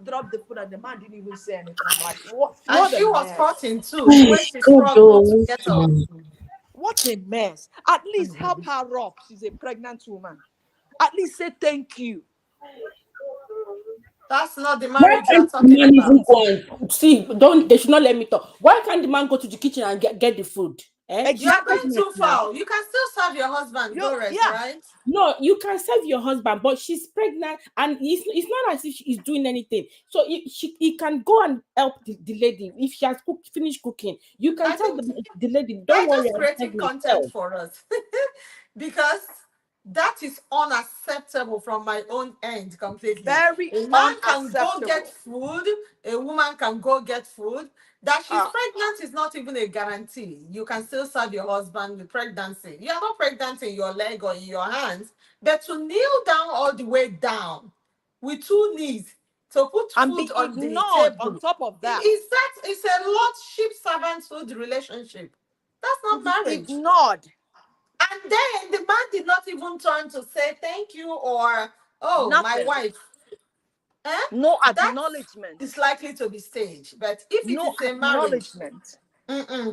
dropped the food, and the man didn't even say anything. I'm like, what? And What a she was mess! hurting too, the way she God, struggled to though. get up. What a mess! At least help Mhm. her up. She's a pregnant woman. At least say thank you. That's not the Why marriage you are can't the talking man even about. go and see? Don't they should not let me talk. Why can't the man go to the kitchen and get the food? Eh? You She's are Exactly. going pregnant too now. far. You can still serve your husband, You go rest, yeah. right? No, you can serve your husband, but she's pregnant, and it's not as if she's doing anything. So he can go and help the lady if she has finished cooking. You can I tell think the lady, don't they're worry, just I'll creating serve content myself. for us because that is unacceptable from my own end completely. Very A man can go get unacceptable. food, a woman can go get food. That she's Uh, pregnant is not even a guarantee. You can still serve your husband with pregnancy. You are not pregnant in your leg or in your hands, but to kneel down all the way down with two knees to put and food be on the ignored on table. top of that. Is that is a lordship servanthood relationship? That's To not be marriage. ignored. And then the man did not even turn to say thank you or oh my Nothing. wife. Eh? No That acknowledgement. is likely to be staged. But if it No is a marriage, acknowledgement.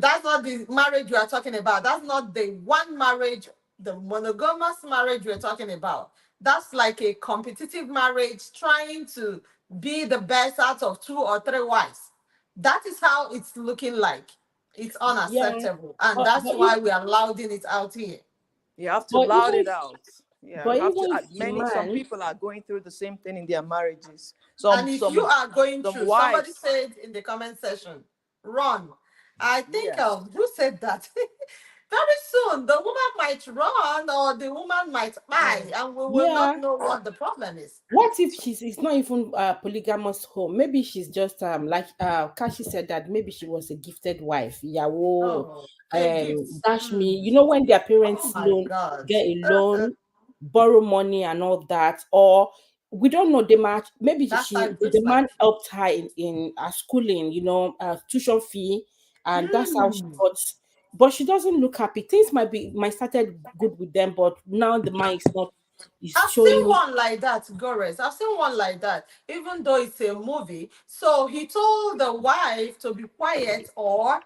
that's not the marriage you are talking about. That's not the one marriage, the monogamous marriage we're talking about. That's like a competitive marriage trying to be the best out of two or three wives. That is how it's looking like. It's Yeah, unacceptable. And but that's but why if we are louding it out here. You have to but loud even it out. Yeah, but you have even to. if the Some man, people are going through the same thing in their marriages. And if you are going Some through, somebody wives. said in the comment section, run. I think Yes. who said that? Very soon the woman might run or the woman might buy, Mm. and we will not yeah. know what the problem is. What if she's it's not even polygamous home? Maybe she's just like Kashi said that maybe she was a gifted wife. Yeah, whoa, Oh, a gift. dash me. You know Mm. when their Oh parents my loan God. get a loan, borrow money and all that, or we don't know the match. Maybe That's how it the looks like. man helped her in schooling, tuition fee, and that's how she Mm. got. But she doesn't look happy. Things might started good with them, but now the man is not is I've seen showing. one like that, Gores. I've seen one like that, even though it's a movie. So he told the wife to be quiet or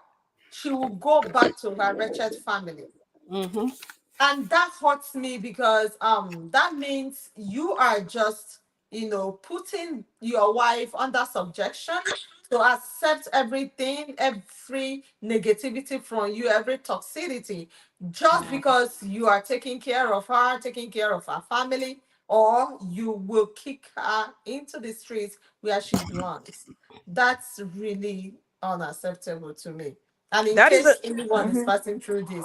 she will go back to her wretched family. Mhm. And that hurts me because that means you are just putting your wife under subjection to accept everything, every negativity from you, every toxicity, just because you are taking care of her, taking care of her family, or you will kick her into the streets where she belongs. That's really unacceptable to me. And in That is a. case anyone is Mhm. passing through this,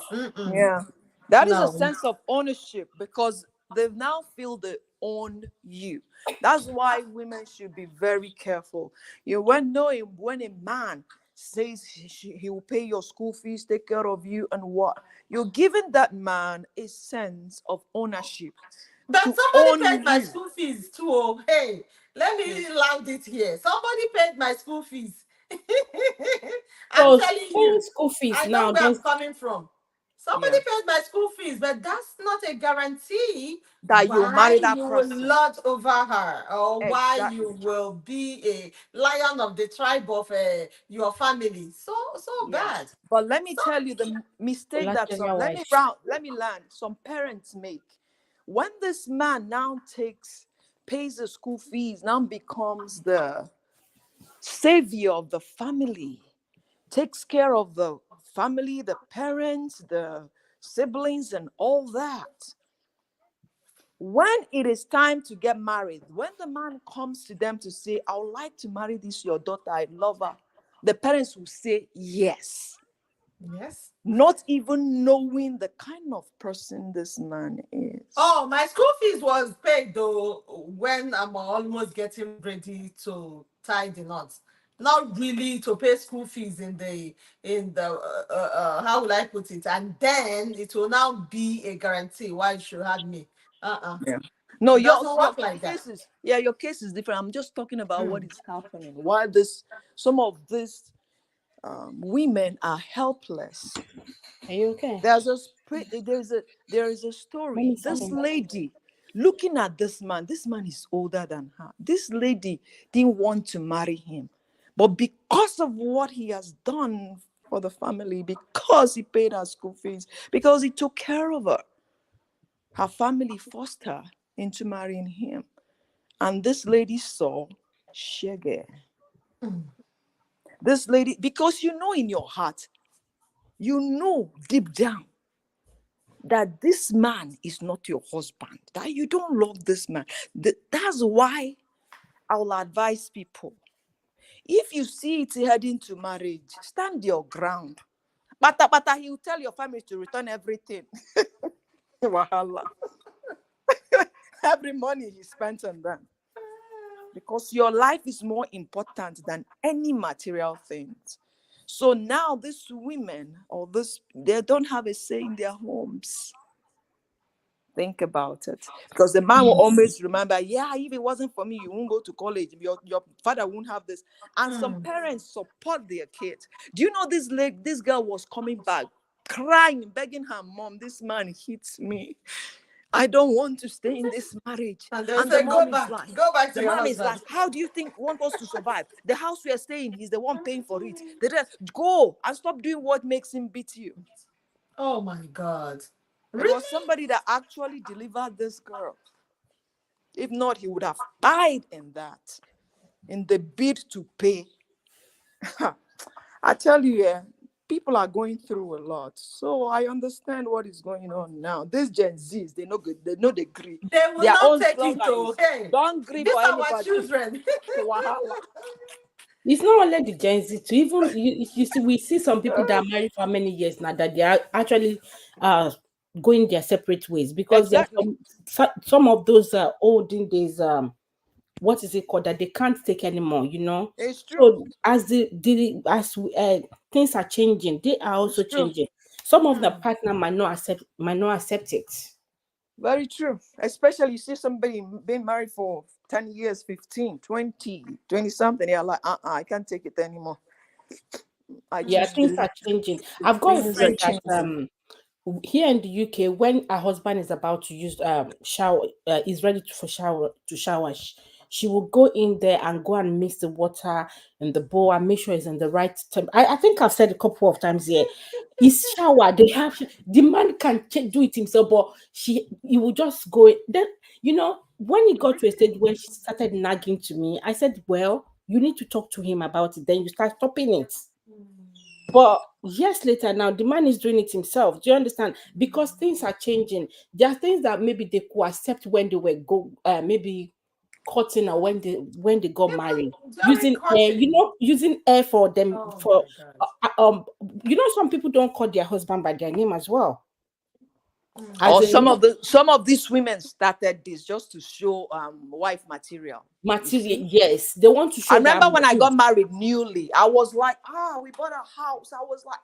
Yeah. That is a no. sense of ownership because they now feel they own you. That's why women should be very careful. When knowing when a man says he will pay your school fees, take care of you, and what you're giving that man a sense of ownership But to somebody own paid my you. school fees too. Oh. Hey, let Mm. me loud it here. Somebody paid my school fees. I'm So telling paying you, school fees I know now, where I'm there's coming from. Somebody Yeah, paid my school fees, but that's not a guarantee that you marry why that you will person. lord over her or why you Exactly. will be a lion of the tribe of your family. So Yeah. bad. But let me So tell you the mistake that collateral wife. let me land some parents make. When this man now pays the school fees, now becomes the savior of the family, takes care of the family, the parents, the siblings, and all that. When it is time to get married, when the man comes to them to say, I would like to marry this your daughter, I love her, the parents will say yes, yes. not even knowing the kind of person this man is. Oh, my school fees was paid though when I'm almost getting ready to tie the knots. Not really to pay school fees in the how will I put it, and then it will now be a guarantee why you should have me. Yeah. No, It doesn't work your like that. case is, yeah, your case is different. I'm just talking about what Mm. is happening. Why this some of this women are helpless. Are you okay? There is a Let story. me see. This lady looking at this man is older than her. This lady didn't want to marry him, but because of what he has done for the family, because he paid her school fees, because he took care of her family forced her into marrying him. And this lady saw Shege. This lady, because you know in your heart, you know deep down that this man is not your husband, that you don't love this man. That's why I will advise people. If you see it heading to marriage, stand your ground. But he will tell your family to return everything. Wahala. Every money he spent on them. Because your life is more important than any material things. So now these women they don't have a say in their homes. Think about it. Because the man will always remember, yeah, if it wasn't for me, you won't go to college. Your father won't have this. And some parents support their kids. Do you know this girl was coming back, crying, begging her mom, this man hits me. I don't want to stay in this marriage. And they And the say, mom is like, to your husband. how do you want us to survive? The house we are staying, he's the one paying for it. The rest, go and stop doing what makes him beat you. Oh my God. It was somebody that actually delivered this girl. If not, he would have died in the bid to pay. I tell you, people are going through a lot. So I understand what is going on now. These Gen Zs, they know good, they know they agree. They will Their not own take slogan it to, is, hey, don't agree these for are our anybody. children. Wahala. It's not only the Gen Z too. Even you see, we see some people that are married for many years now that they are actually going their separate ways because there are Exactly. some of those olden days what is it called that they can't take anymore. You know. It's true. So as things are changing, they are also It's true. changing. Some of the partner might not accept it. Very true. Especially you see somebody being married for 10 years, 15, 20, 20 something. They're like, I can't take it anymore. I Yeah, choose to things leave. are changing. I've got a Things are friend that changing. here in the UK, when her husband is about to use shower, is ready for shower, she will go in there and go and mix the water in the bowl and make sure it's in the right temp. I think I've said a couple of times here. His shower, they have the man can do it himself, but he will just go then. You know, when he got to a stage when she started nagging to me, I said, "Well, you need to talk to him about it. Then you start stopping it." But years later, now the man is doing it himself. Do you understand? Because things are changing. There are things that maybe they could accept when they were maybe courting or when they got married. Even during Using air, cutting. using air for them Oh for my God. some people don't call their husband by their name as well. As Or in some of these women started this just to show wife material. You material, see? yes, they want to I show that. remember when I got married newly, I was like, we bought a house. I was like,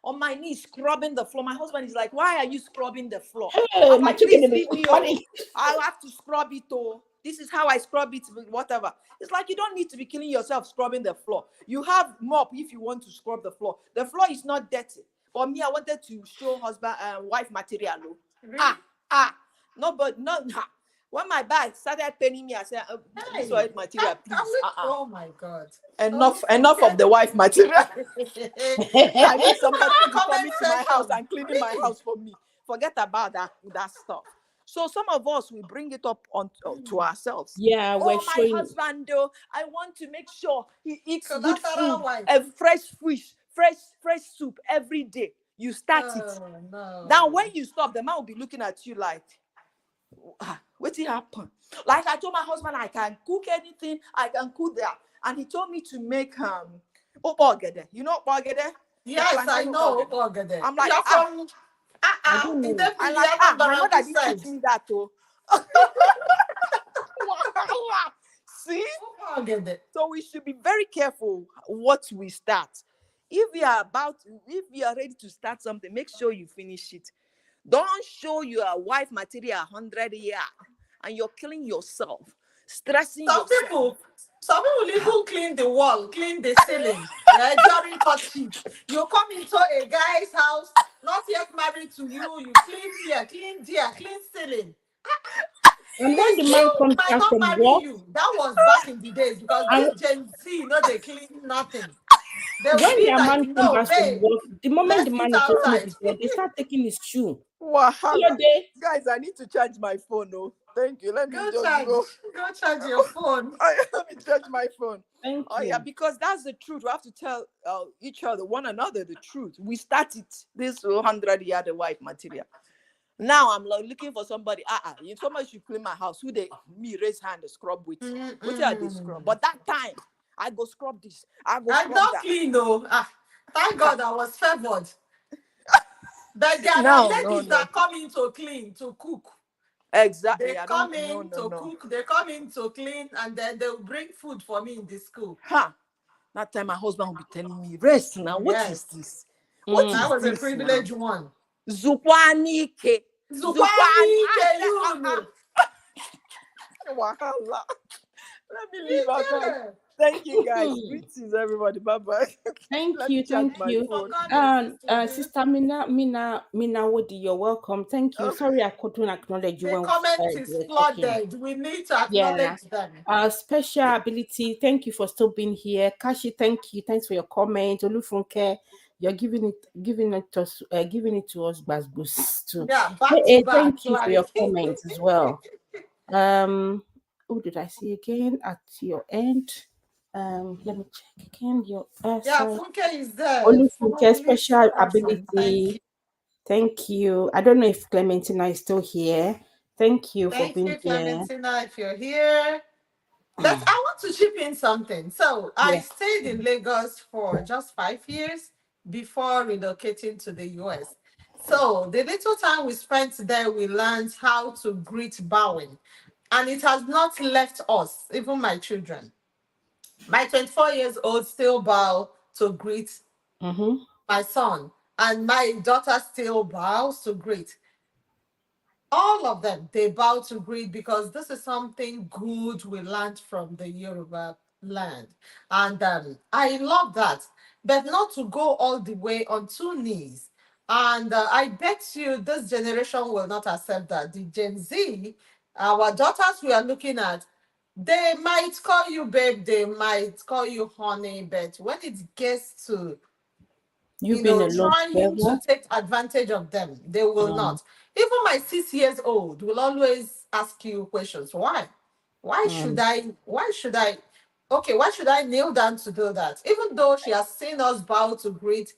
on my knees scrubbing the floor. My husband is like, why are you scrubbing the floor? Hey, I'm my like, chicken please is leave me, oh. funny. I have to scrub it, oh. This is how I scrub it, whatever. It's like you don't need to be killing yourself scrubbing the floor. You have mop if you want to scrub the floor. The floor is not dirty. But me, I wanted to show husband and wife material. Oh. Really? No, but no. When my bag started paining me, I said, this wife material, please. Oh my God. Enough of the wife material. I need somebody to be Comment coming to my house section. and cleaning my house for me. Forget about that stuff. So some of us we bring it up on to ourselves. Yeah, we're Oh, my showing. husband, though, I want to make sure he eats good Collateral food, wife. fresh fish, fresh soup every day. You start it. Oh no. Now, when you stop, the man will be looking at you like, what did happen? Like I told my husband, I can cook anything, I can cook that. And he told me to make opogede. You know opogede? Yes, I know. I'm like, You're from I don't know. I'm like, my mother didn't teach me that too. See? So we should be very careful what we start. If you are ready to start something, make sure you finish it. Don't show your wife material 100 years and you're killing yourself, stressing Some yourself. people, Some people even clean the wall, clean the ceiling during courtship. You come into a guy's house, not yet married to you, you clean here, clean there, clean ceiling. And They when the man still comes might back not from marry work, you. That was back in the days because and this Gen Z, they clean nothing. They will when be their like, man comes no, back from babe, work, the moment the let's man eat is opening the outside. door, they start taking his shoe. Hello Wahala. there. Guys, I need to charge my phone. Oh, thank you. Let me Go just charge. go. Go charge your phone. Let me charge my phone. Thank Oh, yeah, you. because that's the truth. We have to tell each other, one another, the truth. We started this 100-yard wife material. Now I'm like looking for somebody. If somebody should clean my house, who they me raise hand and scrub with. What are they scrub? Mm-mm. But that time, I go scrub this, I go I scrub don't that. clean though. Thank Ha. God I was favored. But there are No, no, ladies no. that come in to clean, to cook. Exactly. They I come don't. No, in no, to no. cook, they come in to clean, and then they'll bring food for me in the school. Ha. That time my husband will be telling me, rest now. What is Yes. this? What I Mm. is was a this now? privileged one. Zukwanike. Zukwan. Zukwani Keyunu. Wahala. Let me leave our guys. Yeah. Thank you guys. Hmm. Greetings, everybody. Bye bye. Thank Let me you, charge thank my you. phone. Forgot the things to do. Sister Mina Woody, you're welcome. Thank you. Oh, Sorry I couldn't acknowledge you The when comment you is were talking. flooded. We need to Yeah. acknowledge them. Special ability. Thank you for still being here. Kashi, thank you. Thanks for your comment. Olufunke, you're giving it to us, Basbus too. Yeah, Hey, back to hey, back, thank you for like. your comments as well. Who did I see again at your end? Let me check again. Your Yeah, sorry. Funke is there. Olufunke, Fully special present. Thank you. ability. Thank you. I don't know if Clementina is still here. Thank you for Thank being you, here. Clementina, if you're here. But I want to chip in something. So I Yeah. stayed in Lagos for just 5 years before relocating to the US. So the little time we spent there, we learned how to greet bowing. And it has not left us, even my children. My 24 years old still bow to greet Mm-hmm. my son, and my daughter still bows to greet. All of them, they bow to greet because this is something good we learned from the Yoruba land. And I love that. But not to go all the way on two knees. And I bet you this generation will not accept that. The Gen Z, our daughters we are looking at, they might call you babe, they might call you honey, but when it gets to You being alone trying together. to take advantage of them. They will Mm, not. Even my 6 years old will always ask you questions. Why? Why should mm, I? Why should I? Okay, why should I kneel down to do that? Even though she has seen us bow to greet,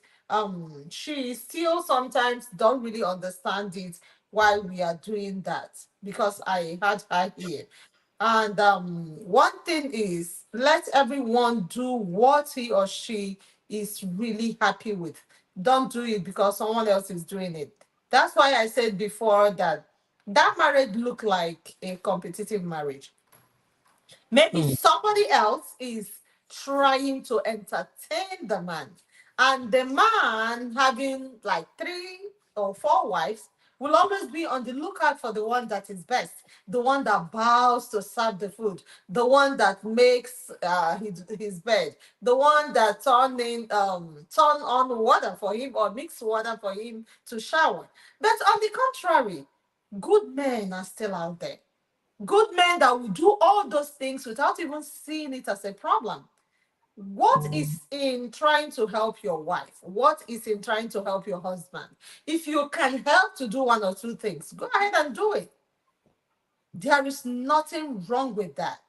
she still sometimes don't really understand it why we are doing that because I had her here. And one thing is, let everyone do what he or she is really happy with. Don't do it because someone else is doing it. That's why I said before that that marriage looked like a competitive marriage. Maybe mm. somebody else is trying to entertain the man. And the man, having like 3 or 4 wives, will always be on the lookout for the one that is best, the one that bows to serve the food, the one that makes his bed, the one that turn on water for him or mix water for him to shower. But on the contrary, good men are still out there, good men that will do all those things without even seeing it as a problem. What is in trying to help your wife? What is in trying to help your husband? If you can help to do one or two things, go ahead and do it. There is nothing wrong with that.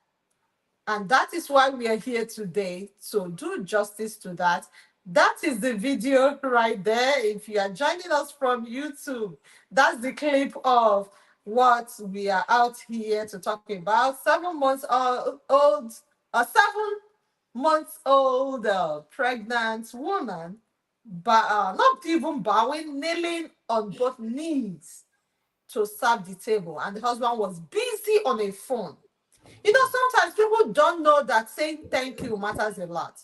And that is why we are here today to do justice to that. That is the video right there. If you are joining us from YouTube, that's the clip of what we are out here to talk about. 7 months old, a 7 months old pregnant woman, but not even bowing, kneeling on both knees to serve the table. And the husband was busy on a phone. Sometimes people don't know that saying thank you matters a lot.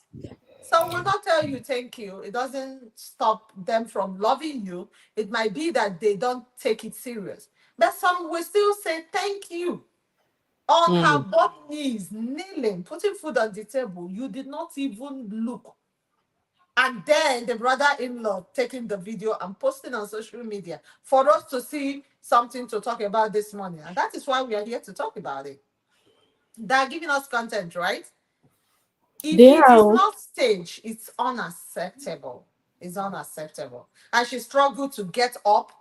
So will not tell you thank you. It doesn't stop them from loving you. It might be that they don't take it serious. But some will still say thank you. on her Mm. butt knees, kneeling, putting food on the table. You did not even look. And then the brother-in-law taking the video and posting on social media for us to see something to talk about this morning. And that is why we are here to talk about it. They're giving us content, right? If They it is are. not staged, it's unacceptable. It's unacceptable. And she struggled to get up.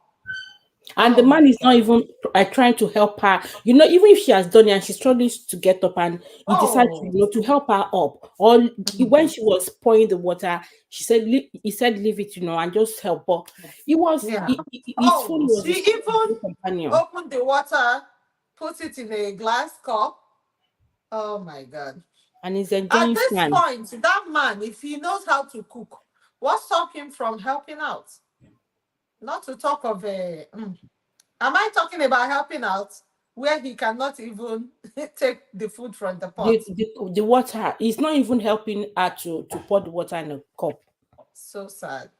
And the Oh man my is not God. even trying to help her. You know, even if she has done it and she's struggling to get up, and he decided to, Oh. to help her up. Or Mm. when she was pouring the water, she said, he said, leave it, and just help. But Yeah. his phone Oh, was she his even companion, opened the water, put it in a glass cup. Oh my God. and he's At enjoying this fun. point, that man, if he knows how to cook, what stop him from helping out? Not to talk of a. Am I talking about helping out where he cannot even take the food from the pot? The water, he's not even helping her to pour the water in a cup. So sad.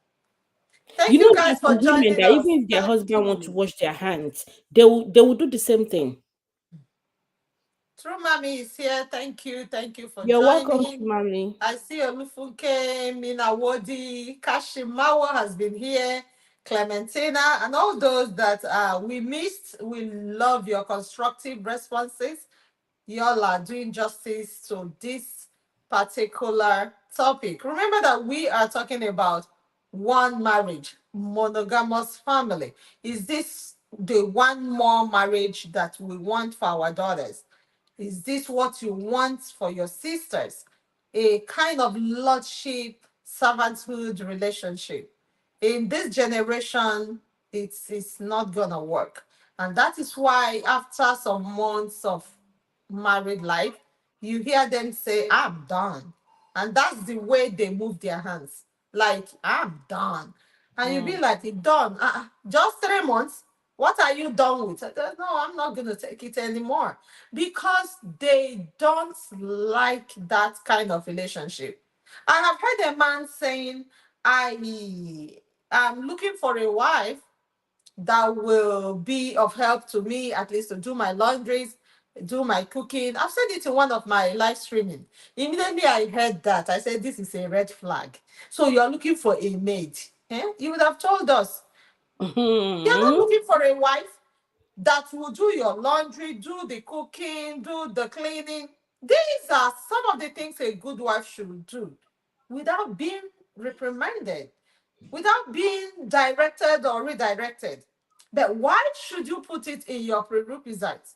You Thank know, you there are guys for some women joining that us. even if their Thank husband want to you. wash their hands, they will do the same thing. True Mommy is here. Thank you. Thank you for You're welcome, joining. Shimali. I see Olufunke, Minawodi, Kashimawa has been here, Clementina, and all those that we missed. We love your constructive responses. Y'all are doing justice to this particular topic. Remember that we are talking about one marriage, monogamous family. Is this the one more marriage that we want for our daughters? Is this what you want for your sisters? A kind of lordship, servanthood relationship. In this generation, it's not gonna work. And that is why after some months of married life, you hear them say, I'm done. And that's the way they move their hands. Like, I'm done. And you be Mm. like, done. Just 3 months. What are you done with? I go, no, I'm not going to take it anymore. Because they don't like that kind of relationship. I have heard a man saying, I am looking for a wife that will be of help to me, at least to do my laundries, do my cooking. I've said it in one of my live streaming. Immediately I heard that, I said, this is a red flag. So you're looking for a maid. Eh? You would have told us. You're not Mhm. looking for a wife that will do your laundry, do the cooking, do the cleaning. These are some of the things a good wife should do without being reprimanded, without being directed or redirected. But why should you put it in your prerequisites?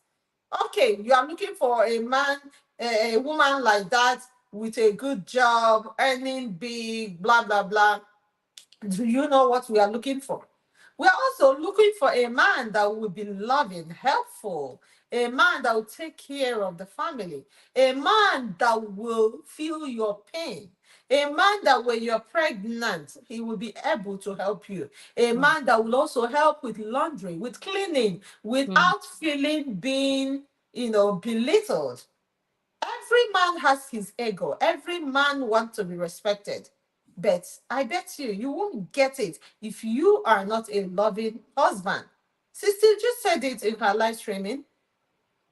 Okay, you are looking for a man, a woman like that with a good job, earning big, blah, blah, blah. Do you know what we are looking for? We are also looking for a man that will be loving, helpful, a man that will take care of the family, a man that will feel your pain, a man that when you're pregnant, he will be able to help you, a Mm. man that will also help with laundry, with cleaning, Mm. without feeling being, belittled. Every man has his ego. Every man wants to be respected. But I bet you won't get it if you are not a loving husband. Sister just said it in her live streaming.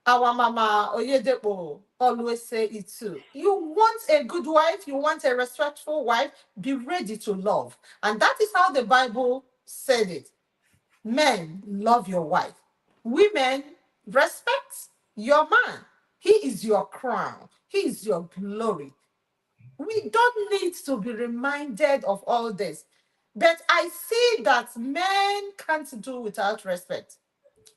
Our mama Oyedepo always say it too. You want a good wife, you want a respectful wife, be ready to love. And that is how the Bible said it. Men, love your wife. Women, respect your man. He is your crown, he is your glory. We don't need to be reminded of all this. But I see that men can't do without respect.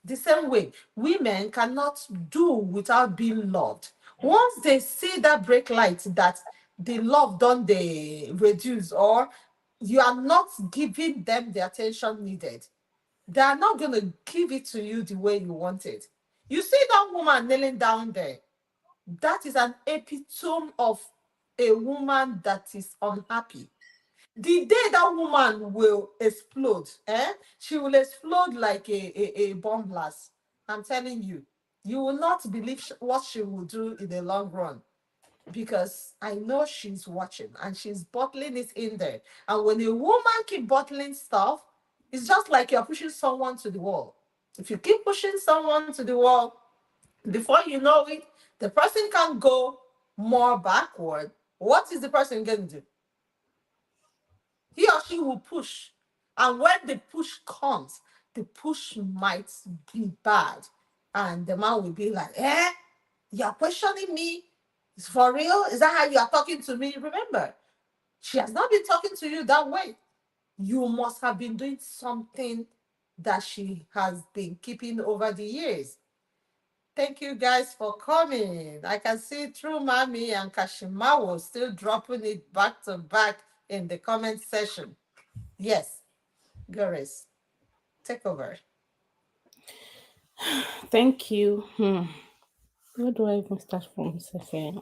The same way, women cannot do without being loved. Once they see that break light, that the love don't they reduce, or you are not giving them the attention needed, they are not going to give it to you the way you want it. You see that woman kneeling down there, that is an epitome of a woman that is unhappy. The day that woman will explode, she will explode like a bomb blast. I'm telling you, you will not believe what she will do in the long run, because I know she's watching and she's bottling it in there. And when a woman keep bottling stuff, it's just like you're pushing someone to the wall. If you keep pushing someone to the wall, Before you know it, the person can go more backward. What is the person going to do? He or she will push. And when the push comes, the push might be bad. And the man will be like, eh? You're questioning me? It's for real? Is that how you are talking to me? Remember, she has not been talking to you that way. You must have been doing something that she has been keeping over the years. Thank you guys for coming. I can see True Mami and Kashimawo still dropping it back to back in the comment section. Yes, Goris, take over. Thank you. Where do I even start from, Sefe?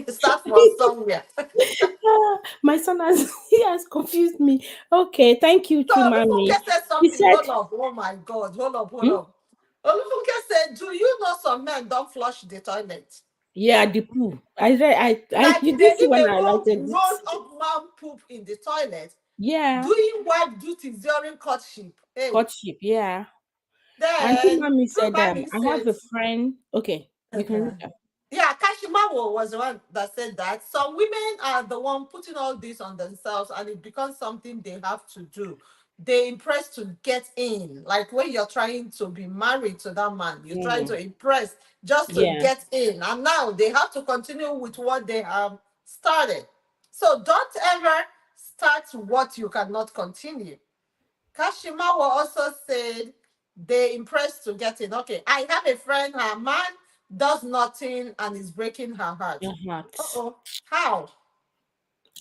Start from somewhere. My son has he has confused me. Okay, thank you, So True Mommy. Olufunke said He something. said, Hold up. Oh my God. Hold up. Hold hmm? up. Olufunke said, do you know some men don't flush the toilet? Yeah, the poo. I read, I Like you they did see leave when a I whole wrote grown this. up man poop in the toilet, Yeah, doing wife duties during courtship. Hey, courtship. Yeah, and True then Mommy True said, Mami I have said, a friend. Okay, you can uh-huh. read that. Yeah, Kashimawo was the one that said that. Some women are the one putting all this on themselves and it becomes something they have to do. They impress to get in. Like when you're trying to be married to that man, you're trying to Mm, impress just to yeah. get in. And now they have to continue with what they have started. So don't ever start what you cannot continue. Kashimawa also said they impressed to get in. Okay, I have a friend, her man does nothing and is breaking her heart. Your heart. Uh-oh. How?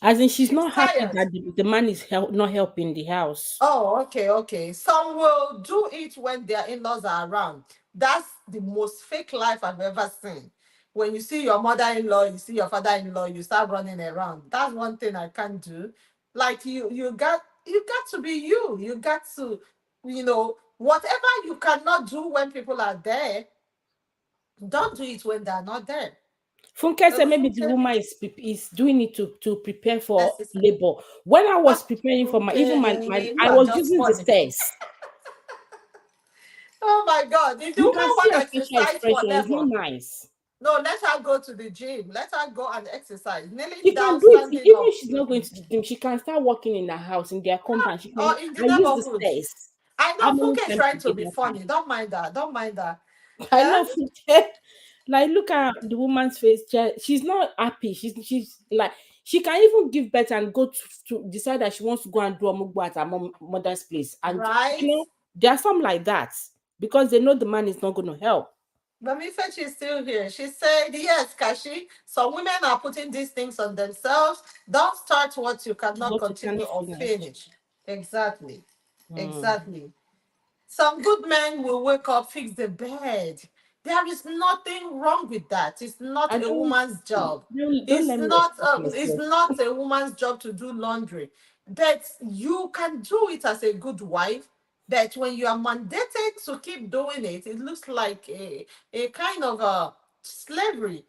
As in, she's She's not happy tired. that the man is not helping the house. Oh, okay, okay. Some will do it when their in-laws are around. That's the most fake life I've ever seen. When you see your mother-in-law, you see your father-in-law, you start running around. That's one thing I can't do. Like you got to be you. You got to, whatever you cannot do when people are there, don't do it when they're not there. Funke said maybe the Olufunke, woman is doing it to prepare for exercise. labor. When I was Ah, preparing for my even my okay, you I are was just using the funny. stairs. Oh my God. If the You woman can see want her to facial exercise for expression. It's not labor, nice. no, let her go to the gym. Let her go and exercise. Kneeling She can down, do it standing even if up. she's not going to the gym. She can start working in her house in their compound. She can Or in the I use the neighborhood. stairs. I How know many Funke is times trying a to day be that time? funny. Don't mind her. Don't mind her. I Eh? know Funke. Like look at the woman's face. She's not happy. She's like she can even give birth and go to decide that she wants to go and do a mugbo at her mother's place. And Right? there are some like that because they know the man is not going to help. But Mife, she's still here. She said, yes, Kashi, some women are putting these things on themselves. Don't start what you cannot What you continue can't or finish. finish. Exactly. Hmm. Exactly. Some good men will wake up, fix the bed. There is nothing wrong with that. It's I not a don't woman's job. don't let me express It's myself. not a woman's job to do laundry. But you can do it as a good wife. But when you are mandated to keep doing it, it looks like a kind of a slavery.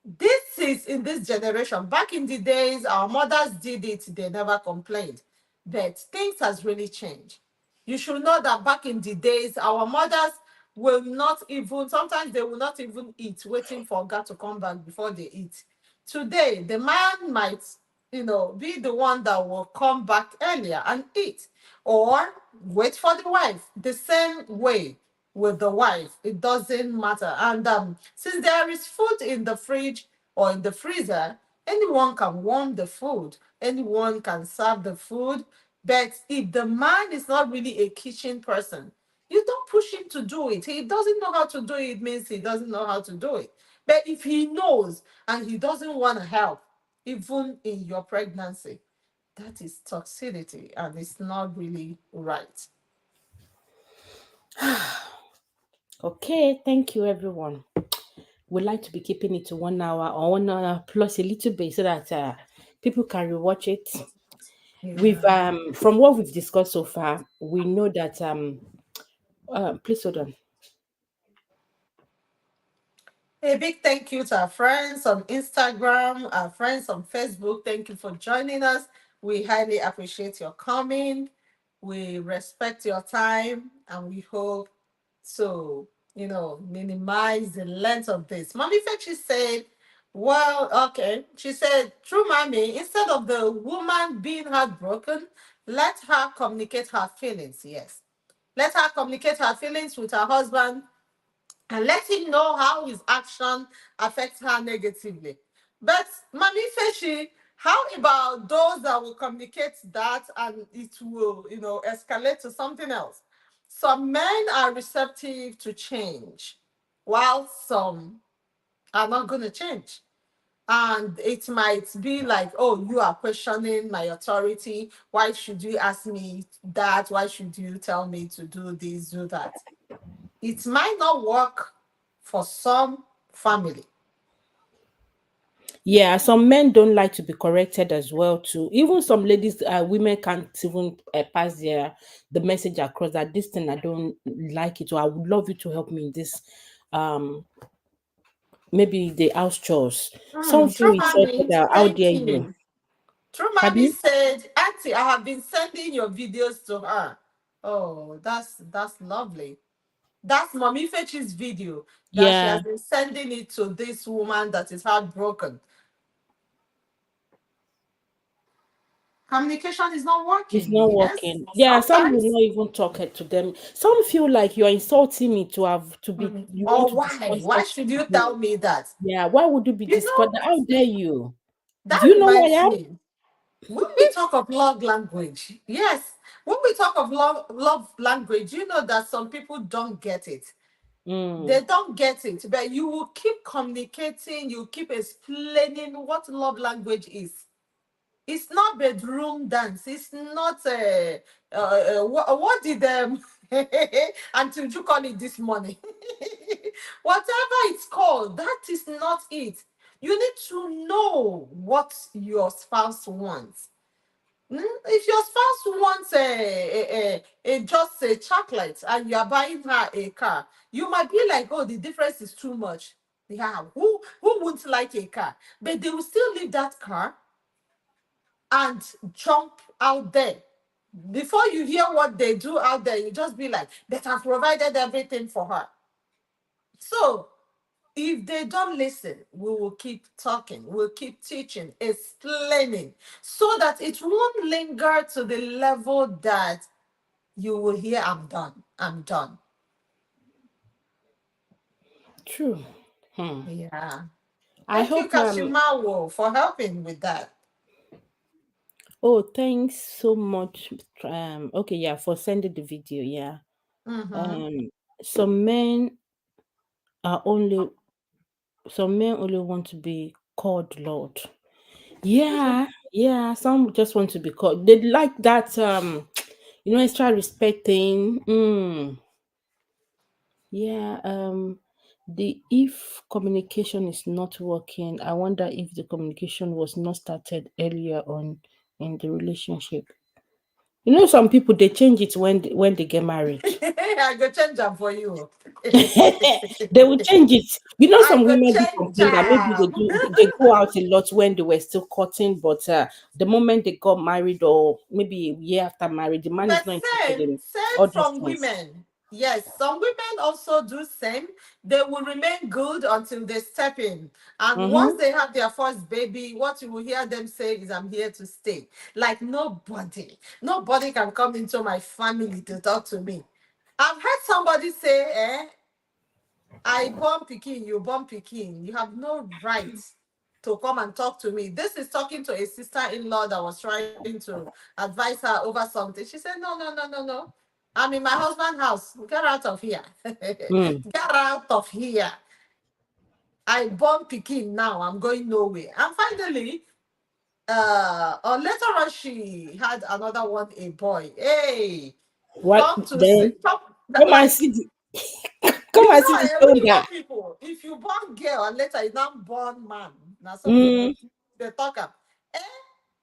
This is in this generation. Back in the days, our mothers did it, they never complained. But things has really changed. You should know that back in the days, our mothers will not even, sometimes they will not even eat, waiting for God to come back before they eat. Today, the man might, be the one that will come back earlier and eat, or wait for the wife. The same way with the wife, it doesn't matter. And since there is food in the fridge or in the freezer, anyone can warm the food, anyone can serve the food. But if the man is not really a kitchen person, you don't push him to do it. He doesn't know how to do it, means he doesn't know how to do it. But if he knows and he doesn't want to help, even in your pregnancy, that is toxicity and it's not really right. Okay, thank you everyone. We like to be keeping it to 1 hour or 1 hour plus a little bit so that people can rewatch it. We've Yeah. from what we've discussed so far, we know that please hold on. A big thank you to our friends on Instagram, our friends on Facebook. Thank you for joining us. We highly appreciate your coming. We respect your time and we hope to, minimize the length of this. Mommy Fetchy said, well, okay. She said, true mommy, instead of the woman being heartbroken, let her communicate her feelings. Yes. Let her communicate her feelings with her husband and let him know how his action affects her negatively. But Mami Feshi, how about those that will communicate that and it will, escalate to something else? Some men are receptive to change, while some are not going to change. And it might be like, oh, you are questioning my authority. Why should you ask me that? Why should you tell me to do this, do that? It might not work for some family. Yeah, some men don't like to be corrected as well too. Even some ladies, women can't even pass the message across that this thing I don't like it, or I would love you to help me in this. Um, maybe the house chores. Some feel True insulted. mommy, How thank dare you? you. True Have mommy you? said, Auntie, I have been sending your videos to her. Oh, that's lovely. That's Mommy Fetch's video that she Yeah, has been sending it to this woman that is heartbroken. Communication is not it's working. not Yes, working. Yeah, some will sometimes. not even talk it to them. Some feel like you're insulting me to have to be. You want Or to why? discuss Why this should with you me. tell me that? Yeah, why would you be You discussed? know, How dare you? Do that you know who I reminds am? me. When we talk of love language, yes, when we talk of love language, you know that some people don't get it. Mm, They don't get it, but you will keep communicating, you keep explaining what love language is. It's not bedroom dance. It's not what did until you call it this morning. Whatever it's called, that is not it. You need to know what your spouse wants. If your spouse wants just a chocolate and you are buying her a car, you might be like, oh, the difference is too much. Yeah, who wouldn't like a car? But they will still leave that car and jump out there. Before you hear what they do out there, you just be like, that I've provided everything for her. So if they don't listen, we will keep talking, we'll keep teaching, explaining, so that it won't linger to the level that you will hear, I'm done, I'm done. true. Hmm. Yeah. I Thank you, hope Kashimawo, for helping with that. oh, thanks so much. Okay, yeah, for sending the video. Yeah. Mm-hmm. Um, some men are only some men only want to be called Lord. Yeah, yeah. Some just want to be called. They like that. Extra respect thing. Yeah. The if communication is not working, I wonder if the communication was not started earlier on in the relationship. Some people they change it when they get married. I go change them for you. They will change it. I Some go women do change complain that maybe them. they go out a lot when they were still courting, but the moment they got married or maybe a year after marriage, the man is But not interested same, in same all those from things. women. Yes, some women also do same. They will remain good until they step in. And once Mm-hmm. they have their first baby, what you will hear them say is, I'm here to stay. Like nobody can come into my family to talk to me. I've heard somebody say, I born Peking, you born Peking. You have no right to come and talk to me. This is talking to a sister-in-law that was trying to advise her over something. She said, no, no, no, no, no. I'm in my husband's house. Get out of here. Mm. Get out of here. I born Peking now. I'm going nowhere. And finally, or later on, she had another one, a boy. Hey, What come to see, then? come, Come and like, see come and see the We shoulder. Igbo people, if you born girl and later you don't born man, now so Mm. they talk am. Eh,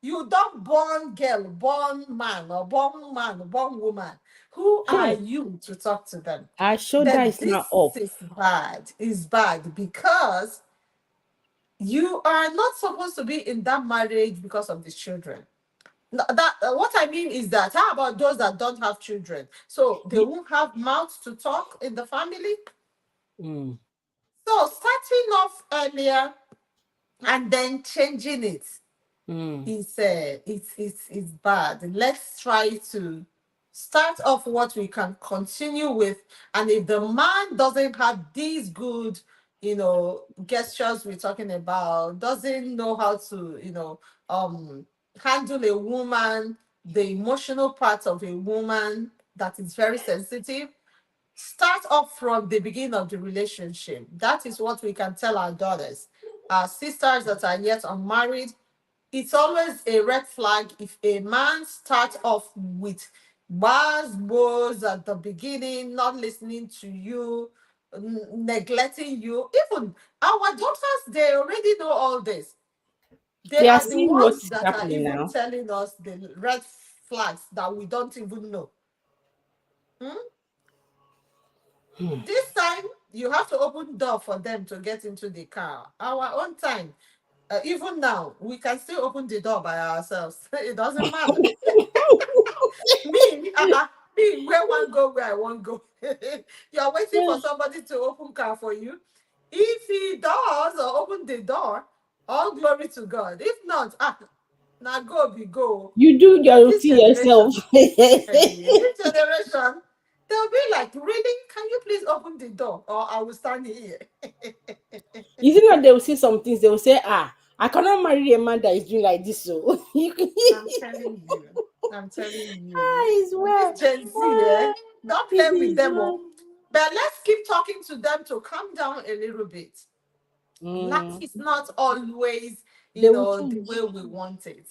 you don't born girl, born man, born woman. Who are Hmm. you to talk to them? Our shoulder But is now this up. is bad. Is bad because you are not supposed to be in that marriage because of the children. That what I mean is that how about those that don't have children? So they Ye- won't have mouths to talk in the family. Mm, So starting off earlier and then changing it mm. is it's bad. Let's try to start off what we can continue with, and if the man doesn't have these good, gestures we're talking about, doesn't know how to, handle a woman, the emotional part of a woman that is very sensitive, start off from the beginning of the relationship. That is what we can tell our daughters, our sisters that are yet unmarried. It's always a red flag if a man starts off with bars, woes at the beginning, not listening to you, neglecting you. Even our daughters, they already know all this. They They are are the seeing what ones is that are happening even now. telling us the red flags that we don't even know. Hmm? Hmm. This time, you have to open door for them to get into the car. Our own time, even now, we can still open the door by ourselves. It doesn't matter. Me, where one go, where I won't go. You're waiting for somebody to open car for you. If he does or open the door, all glory to God. If not, now go be go. You do your This routine yourself. generation, this generation, they'll be like, really? Can you please open the door, or I will stand here? Is it not they will say some things, they will say, ah, I cannot marry a man that is doing like this. So I'm telling you. I'm telling you. is This well. Gen Z, Ah, don't it play with is them. Oh. well. But let's keep talking to them to calm down a little bit. Life Mm, is not always, they will the change. way we want it.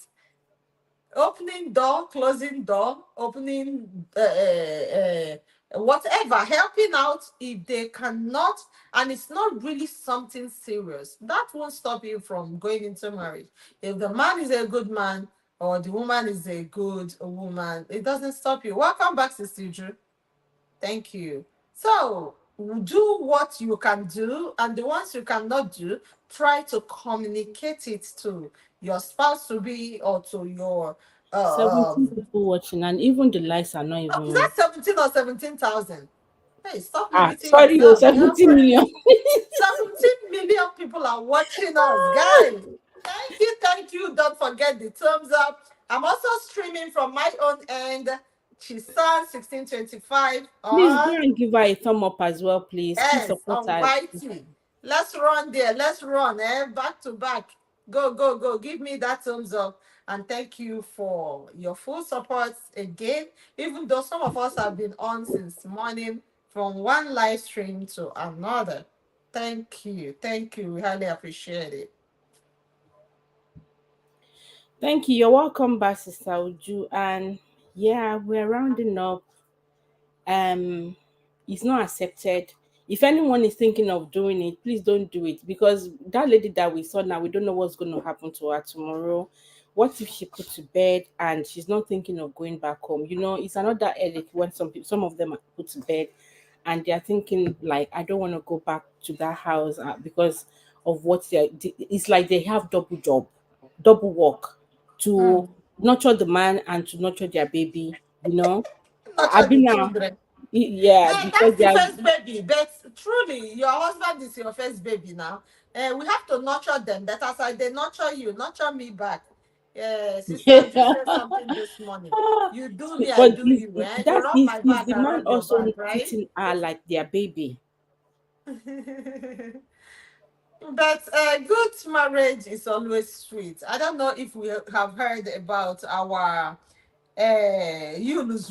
Opening door, closing door, opening whatever, helping out if they cannot, and it's not really something serious. That won't stop you from going into marriage. If the man is a good man or the woman is a good woman, it doesn't stop you. Welcome back, Sister Drew. Thank you. So do what you can do, and the ones you cannot do, try to communicate it to your spouse to be, or to your 17 people watching, and even the likes are not is even. that 17 or 17,000? Hey, stop Ah, limiting sorry, oh, yourself, 17 girlfriend. million. 17 million people are watching us, guys. Thank you, thank you. Don't forget the thumbs up. I'm also streaming from my own end. Chisan 1625 Please go on. and give her a thumb up as well, please. Please Yes, support on her. YT. Let's run there. Let's run. Back to back. Go, go, go. Give me that thumbs up. And thank you for your full support again. Even though some of us have been on since morning from one live stream to another. Thank you. Thank you. We highly appreciate it. Thank you. You're welcome back, Sister Uju. And yeah, we're rounding up. um it's not accepted. If anyone is thinking of doing it, please don't do it, because that lady that we saw now, we don't know what's going to happen to her tomorrow. What if she put to bed and she's not thinking of going back home? It's another headache when some of them are put to bed and they're thinking like, I don't want to go back to that house, because of what it's like they have double job, double work, to Mm. nurture the man and to nurture their baby. I've Nurture the been now. children. Yeah, because That's they the are. first baby. But truly, your husband is your first baby now. We have to nurture them. That as I they nurture you, nurture me back. Sister Ju said something this morning. You do me, I But do you. You that rub is my is back, the I man rub your also back, right? treating her like their baby. But good marriage is always sweet. I don't know if we have heard about our Yunus.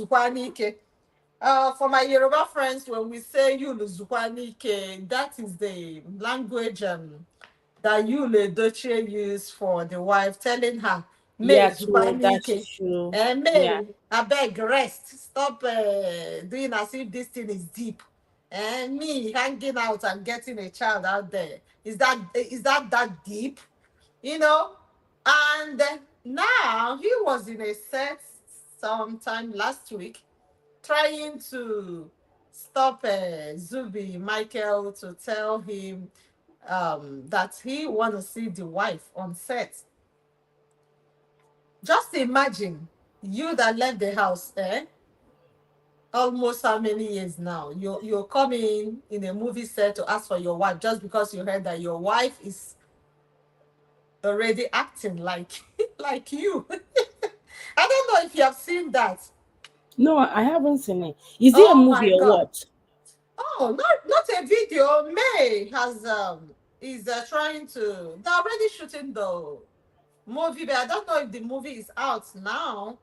For my Yoruba friends, when we say Yulu Zukwanike, that is the language that Yule Doche used for the wife, telling her, May Yeah, true. That's Zukwanike, true. Yeah. May, I beg, rest. Stop doing as if this thing is deep. And me hanging out and getting a child out there. Is that deep? You know? And now he was in a set sometime last week trying to stop Zubi Michael to tell him that he want to see the wife on set. Just imagine you that left the house, Almost how many years now? You come in a movie set to ask for your wife just because you heard that your wife is already acting like like you. I don't know if you have seen that. No, I haven't seen it. Is it a Oh my movie or god. what? Oh, not a video. May has is trying to. They're already shooting the movie, but I don't know if the movie is out now.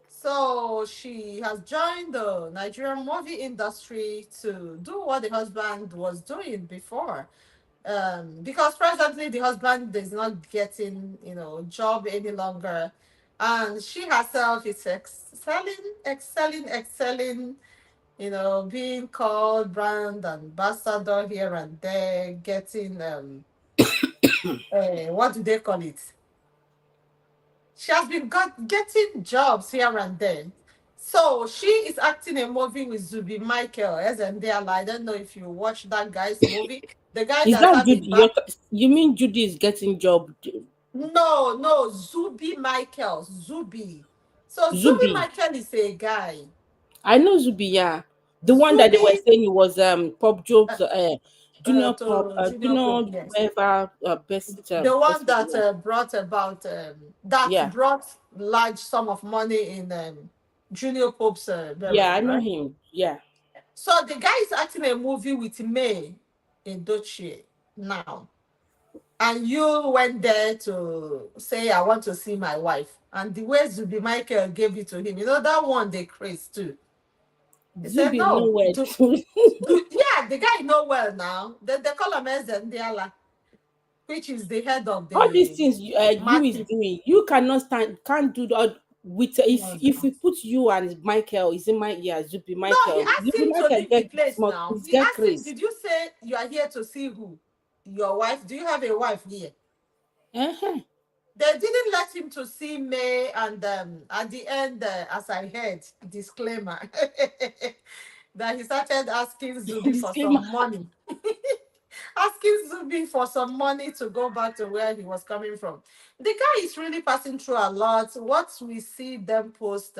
So she has joined the Nigerian movie industry to do what the husband was doing before. Because presently the husband is not getting, job any longer. And she herself is excelling, being called brand ambassador here and there, getting what do they call it? She has been getting jobs here and there. So she is acting a movie with Zubi Michael as Zendaya. I don't know if you watch that guy's movie. The guy Is that that have a Judy? back. You mean Judy is getting job? No, no, Zubi Michael. Zubi. So Zubi Zubi. Michael is a guy. I know Zubi, yeah. The one that they Zubi were saying it was Pop Job's to Junior junior Pope, yes. whatever best The one best that yeah. that Yeah. brought large sum of money in Junior Pope's Yeah, burial, I know right? him. Yeah. So the guy is acting a movie with May in Dochie now. And you went there to say, I want to see my wife. And the way Zubi Michael gave it to him, that one they crazy too. He said, Zubi is no, nowhere. yeah, the guy know well now. They call him Ezendiala, which is the head of All these the things you is market. doing, you can't do that with if we put you and Michael, is it my yeah, No, he asked Zubi him to Michael leave the get place small, now. it's He get asked him, crazy. did you say you are here to see who? Your wife? Do you have a wife here? Uh-huh. They didn't let him to see May, and at the end, as I heard, disclaimer, that he started asking Zubi for Disclaimer. some money. Asking Zubi for some money to go back to where he was coming from. The guy is really passing through a lot. What we see them post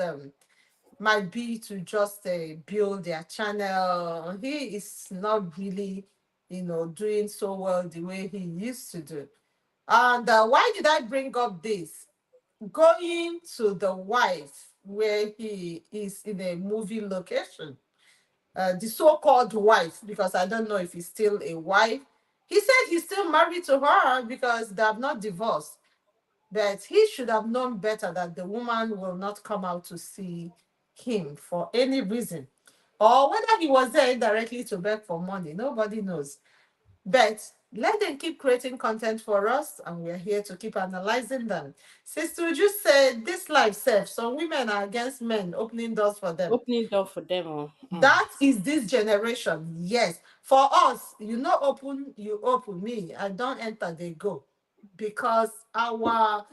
might be to just build their channel. He is not really, doing so well the way he used to do. And why did I bring up this? Going to the wife where he is in a movie location, the so-called wife, because I don't know if he's still a wife. He said he's still married to her because they have not divorced. But he should have known better that the woman will not come out to see him for any reason. Or whether he was there indirectly to beg for money. Nobody knows. But let them keep creating content for us, and we're here to keep analyzing them. Sister just said this life safe. Some women are against men opening doors for them. Opening door for them. That is this generation. Yes. For us, open, you open me. I don't enter, they go. Because our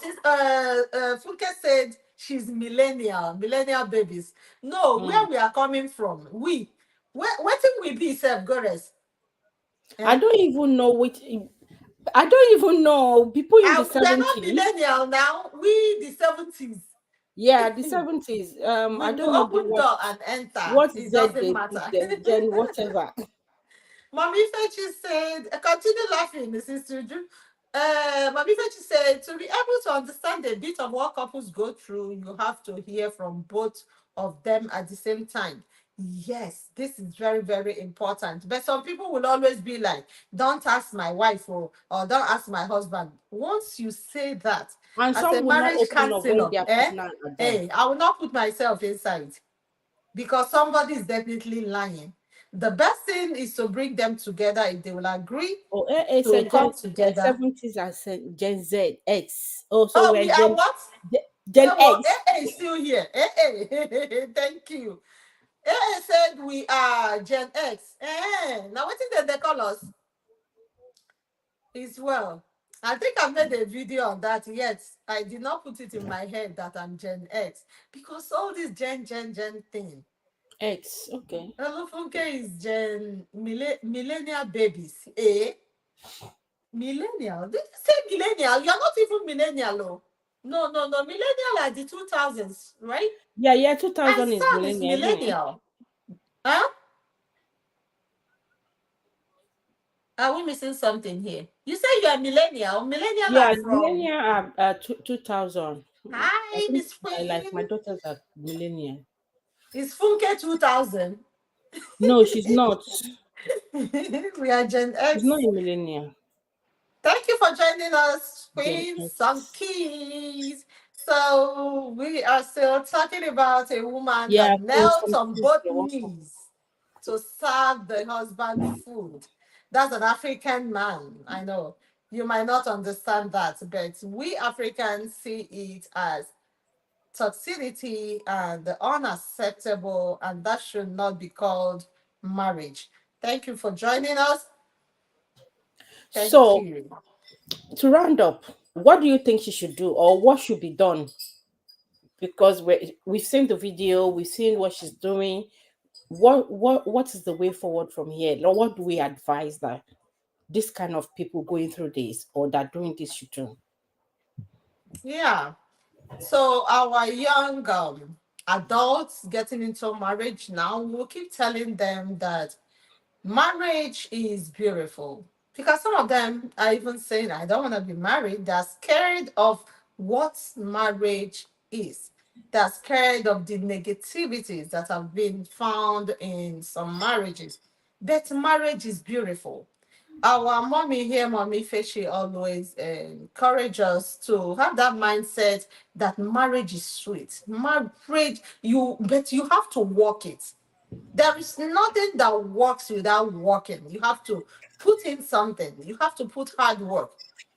since Funke said she's millennial babies. No, where Mm. we are coming from, where think we be self Gores? I Eh? don't even know which. I don't even know people in the We are not 70s. millennial now. We the 70s. Yeah, the 70s. I We don't will know open door and enter. what It Z doesn't they put matter. there, Gen whatever. Mommy Fechi said, continue laughing, Mrs. Tuju. Mommy Fechi said, to be able to understand a bit of what couples go through, you have to hear from both of them at the same time. Yes, this is very, very important. But some people will always be like, don't ask my wife or don't ask my husband. Once you say that, And as a some will not marriage open up when counselor, their partner are there. hey, I will not put myself inside because somebody is definitely lying. The best thing is to bring them together if they will agree Oh, to said come together. 70s are Gen Z X. Oh, so Oh, we're we are Gen what? Gen Well, X. is still here. Thank you. Said we are Gen X. Now, what did they call us? Is well. I think I made a video on that, yet I did not put it in my head that I'm Gen X because all this Gen thing. X. Okay. Olufunke is millennial babies. Millennial? Did you say millennial? You're not even millennial, oh. No, no, no. Millennial are the 2000s, right? Yeah, yeah, My 2000 is son is millennial, isn't it? millennial. Huh? Are we missing something here? You say you are millennial. Millennial Yeah, are from. millennial are 2000. I Hi, think Miss like my Queen. daughters are millennial. It's Funke 2000. No, she's not. We are Gen She's not X. a millennial. Thank you for joining us, Gen Queen Some X. Keys. So we are still talking about a woman Yeah, that Queen knelt on Keys, both you're welcome. knees to serve the husband food. That's an African man. I know you might not understand that, but we Africans see it as toxicity and unacceptable, and that should not be called marriage. Thank you for joining us. Thank So, you. to round up, what do you think she should do or what should be done? Because we've seen the video, we've seen what she's doing. What is the way forward from here? Or what do we advise that this kind of people going through this or that doing this should do? Yeah. So our young adults getting into marriage now, we'll keep telling them that marriage is beautiful. Because some of them are even saying, I don't want to be married. They're scared of what marriage is. They're scared of the negativities that have been found in some marriages. But marriage is beautiful. Our mommy here, Mommy Feshi, always encourage us to have that mindset that marriage is sweet. Marriage, but you have to work it. There is nothing that works without working. You have to put in something. You have to put hard work.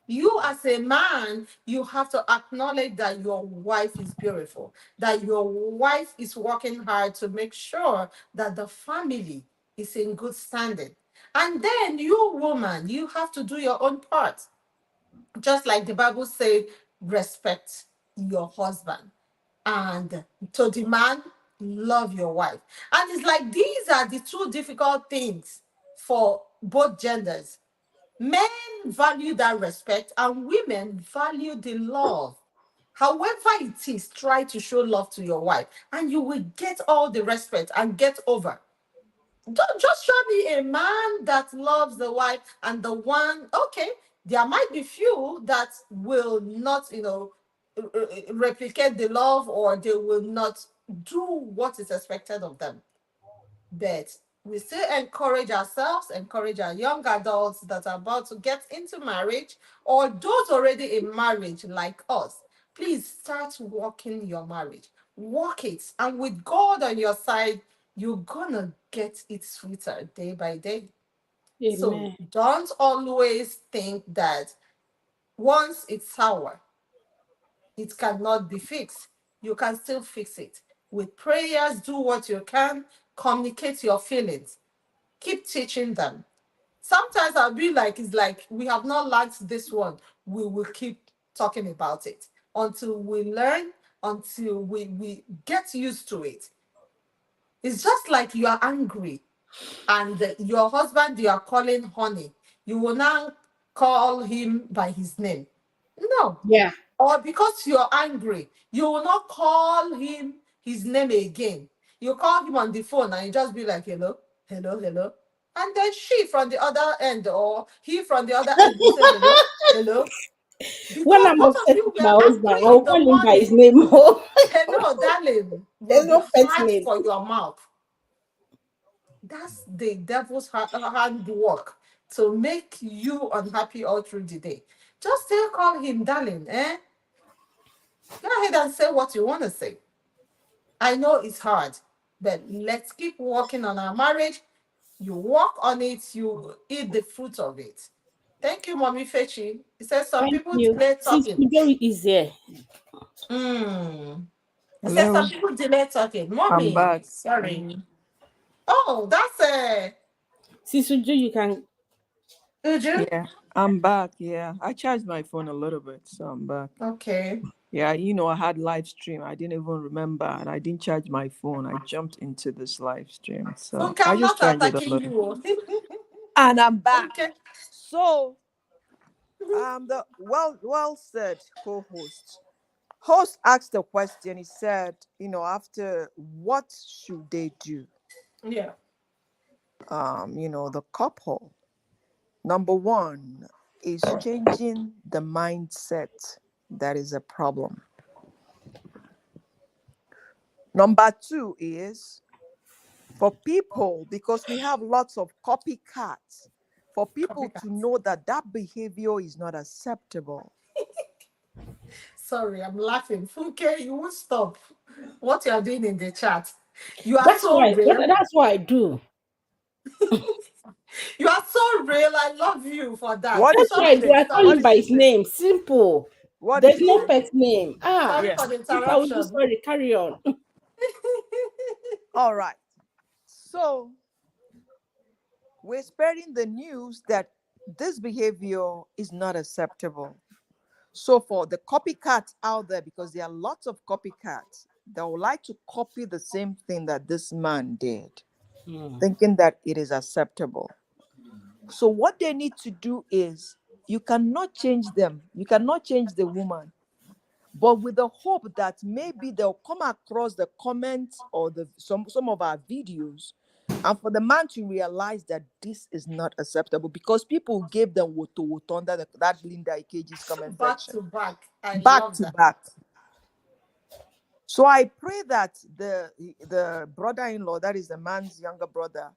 You, as a man, you have to acknowledge that your wife is beautiful, that your wife is working hard to make sure that the family is in good standing. And then you, woman, you have to do your own part. Just like the Bible said, respect your husband. And to the man, love your wife. And it's like these are the two difficult things for both genders. Men value that respect, and women value the love. However, it is, try to show love to your wife, and you will get all the respect and get over. Don't just show me a man that loves the wife and the one, okay, there might be few that will not, replicate the love, or they will not do what is expected of them. But we still encourage ourselves, encourage our young adults that are about to get into marriage, or those already in marriage like us. Please start working your marriage. Work it. And with God on your side, you're gonna get it sweeter day by day. So Amen. don't always think that once it's sour, it cannot be fixed. You can still fix it. With prayers, do what you can, communicate your feelings, keep teaching them. Sometimes I'll be like, it's like we have not learned this one. We will keep talking about it until we learn, until we get used to it. It's just like you are angry and your husband you are calling honey. You will now call him by his name. No. Yeah. Or because you're angry, you will not call him his name again. You call him on the phone and you just be like, hello, hello, hello. And then she from the other end or he from the other end will say, hello, hello. When Because I'm both of upset you with my were husband, angry I'll in the call him by his morning. name. Hello, darling, will There's be no pet hard name. for your mouth. That's the devil's handwork to make you unhappy all through the day. Just still call him darling, eh? Go ahead and say what you want to say. I know it's hard, but let's keep working on our marriage. You work on it, you eat the fruit of it. Thank you, Mommy Fechi. It says some Thank people you. delay Since talking. today is here. It says Hello, some people delay talking. I'm Mommy, back. sorry. Oh, that's Since today you can. Uju. Yeah, I'm back. Yeah, I charged my phone a little bit, so I'm back. Okay. Yeah, I had live stream. I didn't even remember, and I didn't charge my phone. I jumped into this live stream, so Funke, I I'm just not joined it a attacking little. you. And I'm back. Okay. So, the well said co-host. Host asked the question. He said, after what should they do? Yeah. The couple. Number one is changing the mindset. That is a problem. Number two is for people, because we have lots of copycats, for people to Copycat. know that that behavior is not acceptable. Sorry, I'm laughing. Funke, you won't stop. What you are doing in the chat. You are That's so why real. that's what I do. You are so real. I love you for that. What did That's she why I Stop do. this. say? I call Stop What him did by this. she his say? name. Simple. What did There's she no say? pet name. Sorry Yeah. for the Sister Uju, interruption. sorry, carry on. All right. So we're spreading the news that this behavior is not acceptable. So for the copycats out there, because there are lots of copycats that would like to copy the same thing that this man did, Mm. thinking that it is acceptable. So what they need to do is, you cannot change them. You cannot change the woman, but with the hope that maybe they'll come across the comments or some of our videos, and for the man to realize that this is not acceptable, because people gave them woto under that Linda Ikeji's comment Back section, to back. I back love to that. back. So I pray that the brother-in-law, that is the man's younger brother,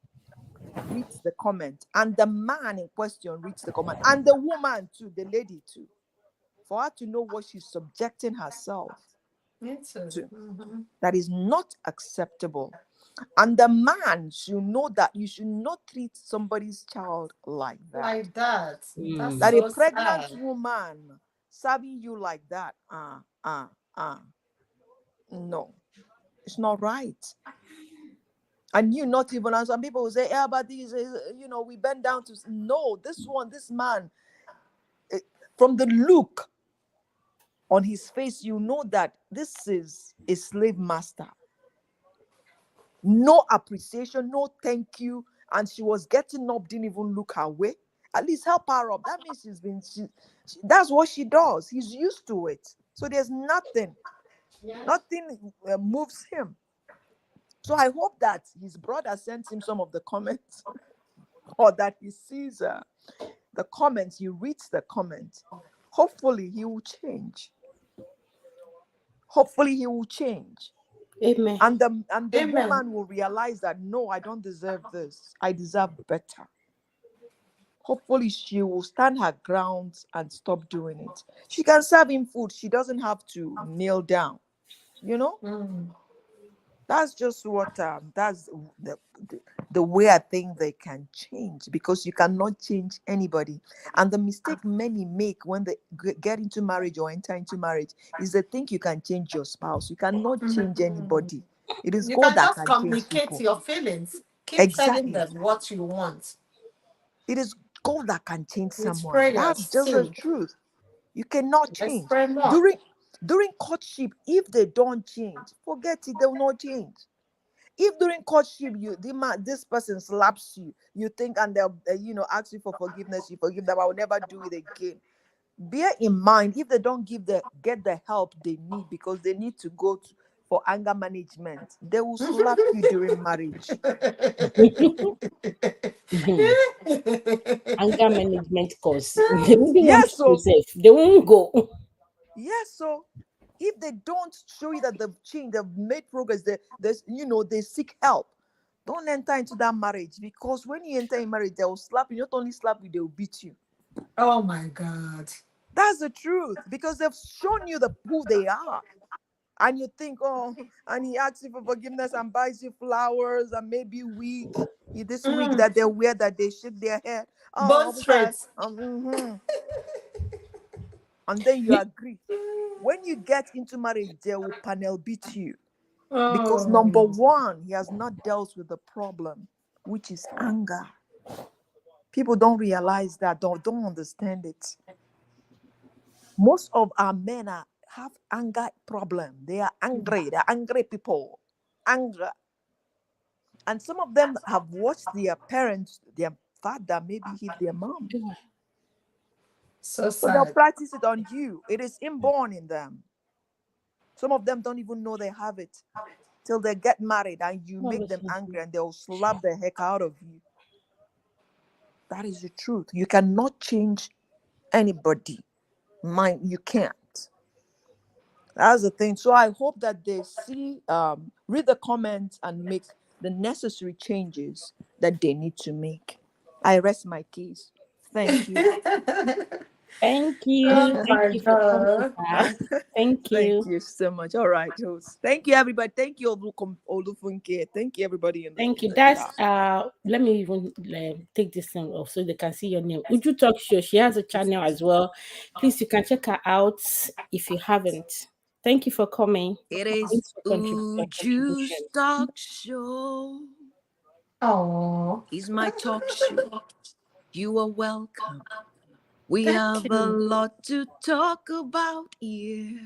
reads the comment, and the man in question reads the comment, and the woman too, the lady too, for her to know what she's subjecting herself Me too. to. Mhm. That is not acceptable. And the man should know that you should not treat somebody's child like that. Like that. That's Mm. That a so pregnant sad. woman serving you like that, no, it's not right. And you not even, and some people will say, yeah, but these, we bend down to, no, this man, eh, from the look on his face, you know that this is a slave master. No appreciation, no thank you. And she was getting up, didn't even look her way. At least help her up. That means that's what she does. He's used to it. So there's nothing moves him. So I hope that his brother sent him some of the comments, or that he sees the comments, he reads the comments. Hopefully he will change. Hopefully he will change. Amen. And the Amen. woman will realize that, no, I don't deserve this. I deserve better. Hopefully she will stand her ground and stop doing it. She can serve him food. She doesn't have to kneel down. You know, Mm. that's just what that's the, the way I think they can change, because you cannot change anybody. And the mistake many make when they get into marriage or enter into marriage is they think you can change your spouse. You cannot change Mhm. anybody. It is You God can that just can change communicate people. your feelings. Keep telling Exactly. them what you want. It is God that can change With someone. That's prayers just the too. truth. You cannot Let's change. pray more. During courtship, if they don't change, forget it, they will not change. If during courtship this person slaps you, you think, and they'll ask you for forgiveness, you forgive them, I will never do it again. Bear in mind, if they don't get the help they need, because they need to for anger management, they will slap you during marriage. Mhm. Anger management course. They wouldn't want Yes, to go so safe. They won't go. yes, so if they don't show you that they've changed, they've made progress, they seek help. Don't enter into that marriage, because when you enter in marriage, they will slap you. Not only slap you, they will beat you. Oh my God. That's the truth, because they've shown you who they are. And you think, oh, and he asks you for forgiveness and buys you flowers and maybe this wig Mm. that they wear, that they shake their head. Oh, Bone officer, straight. and then you agree. When you get into marriage, they will panel beat you. Because number Oh. one, he has not dealt with the problem, which is anger. People don't realize that, don't understand it. Most of our men have anger problem. They are angry. They're angry people. Anger. And some of them have watched their parents, their father maybe hit their mom. So So they'll sad. practice it on you. It is inborn in them. Some of them don't even know they have it till they get married and you What make was them it? angry and they'll slap the heck out of you. That is the truth. You cannot change anybody. Mind, you can't. That's the thing. So I hope that they see, read the comments and make the necessary changes that they need to make. I rest my case. Thank you. Thank you. Oh Thank my you for coming God. back. Thank Thank you. you so much. All right, host. Thank you, everybody. Thank you, Olufunke. Thank you, everybody Thank in you. the That's chat. let me even take this thing off so they can see your name. Uju Talk Show. She has a channel as well. Please, you can check her out if you haven't. Thank you for coming. It is Thanks for your Uju's contribution. talk show. Oh, Is my talk show. You are welcome. We thank have a you. lot to talk about here.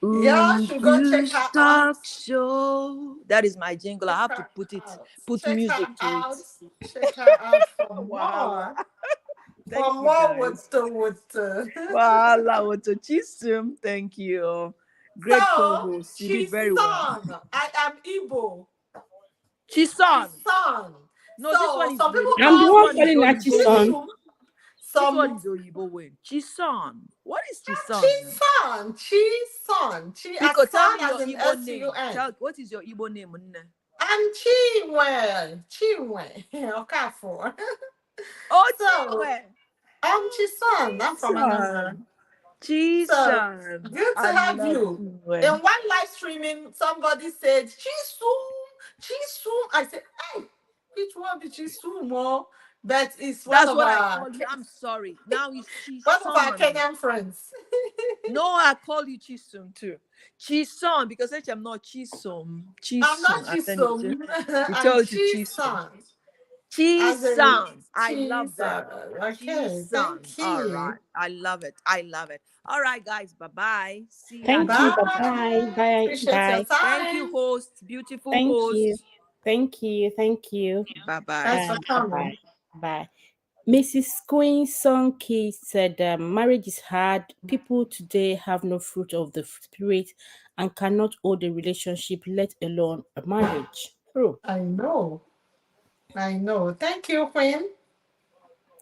Y'all should go check Uju's her out. talk show. That is my jingle. I Check have to her out. put Check her music to it. out. Check her out for Wahala. more. For Thank you, more guys. with the. Wahala Oto Chisum. Thank you. Great So co-host. You did she's very well. son. I am Igbo. She's Chison. son. No, this So one is some people I'm the this call one one is me calling Nachi's Oyibo son. way. Chisum. This one Some is Oyibo way. Chison. What is Chison? Chisan. Chisan. Chi as Biko, tell son me as your in Igbo name. SUN. Tell what is your Igbo name, Nne? I'm Chinwe. Chinwe. Okafor. Oh, So Chinwe. I'm Chisan. I'm from Anambra. Chison. So Chison. good to I have love you. In Chinwe. one live streaming, somebody said Chisum, Chisum. I said, hey, which one be Chisum? Oh, but it's That's what I call you. I'm sorry. Now it's one of our Chison. Kenyan friends. No, I call you Chisum too. Chisum, because I'm not Chisum. I'm not Chisum. And then Chisum. he I'm tells you Chisum. Chisan. As in Chisan. I love that. Chisan. Okay, Chisan. thank All you. right. I love it. I love it. All right, guys. Bye-bye. See ya Thank you. next Bye Bye. time. bye. Bye Appreciate your bye. Thank you, time. host. Beautiful Thank you. host. Thank you. Thank you. Bye-bye. Thanks for Bye coming. bye. Bye. Mrs. Queen Sonke said, marriage is hard. People today have no fruit of the spirit and cannot hold a relationship, let alone a marriage. True. I know. I know. Thank you, Queen.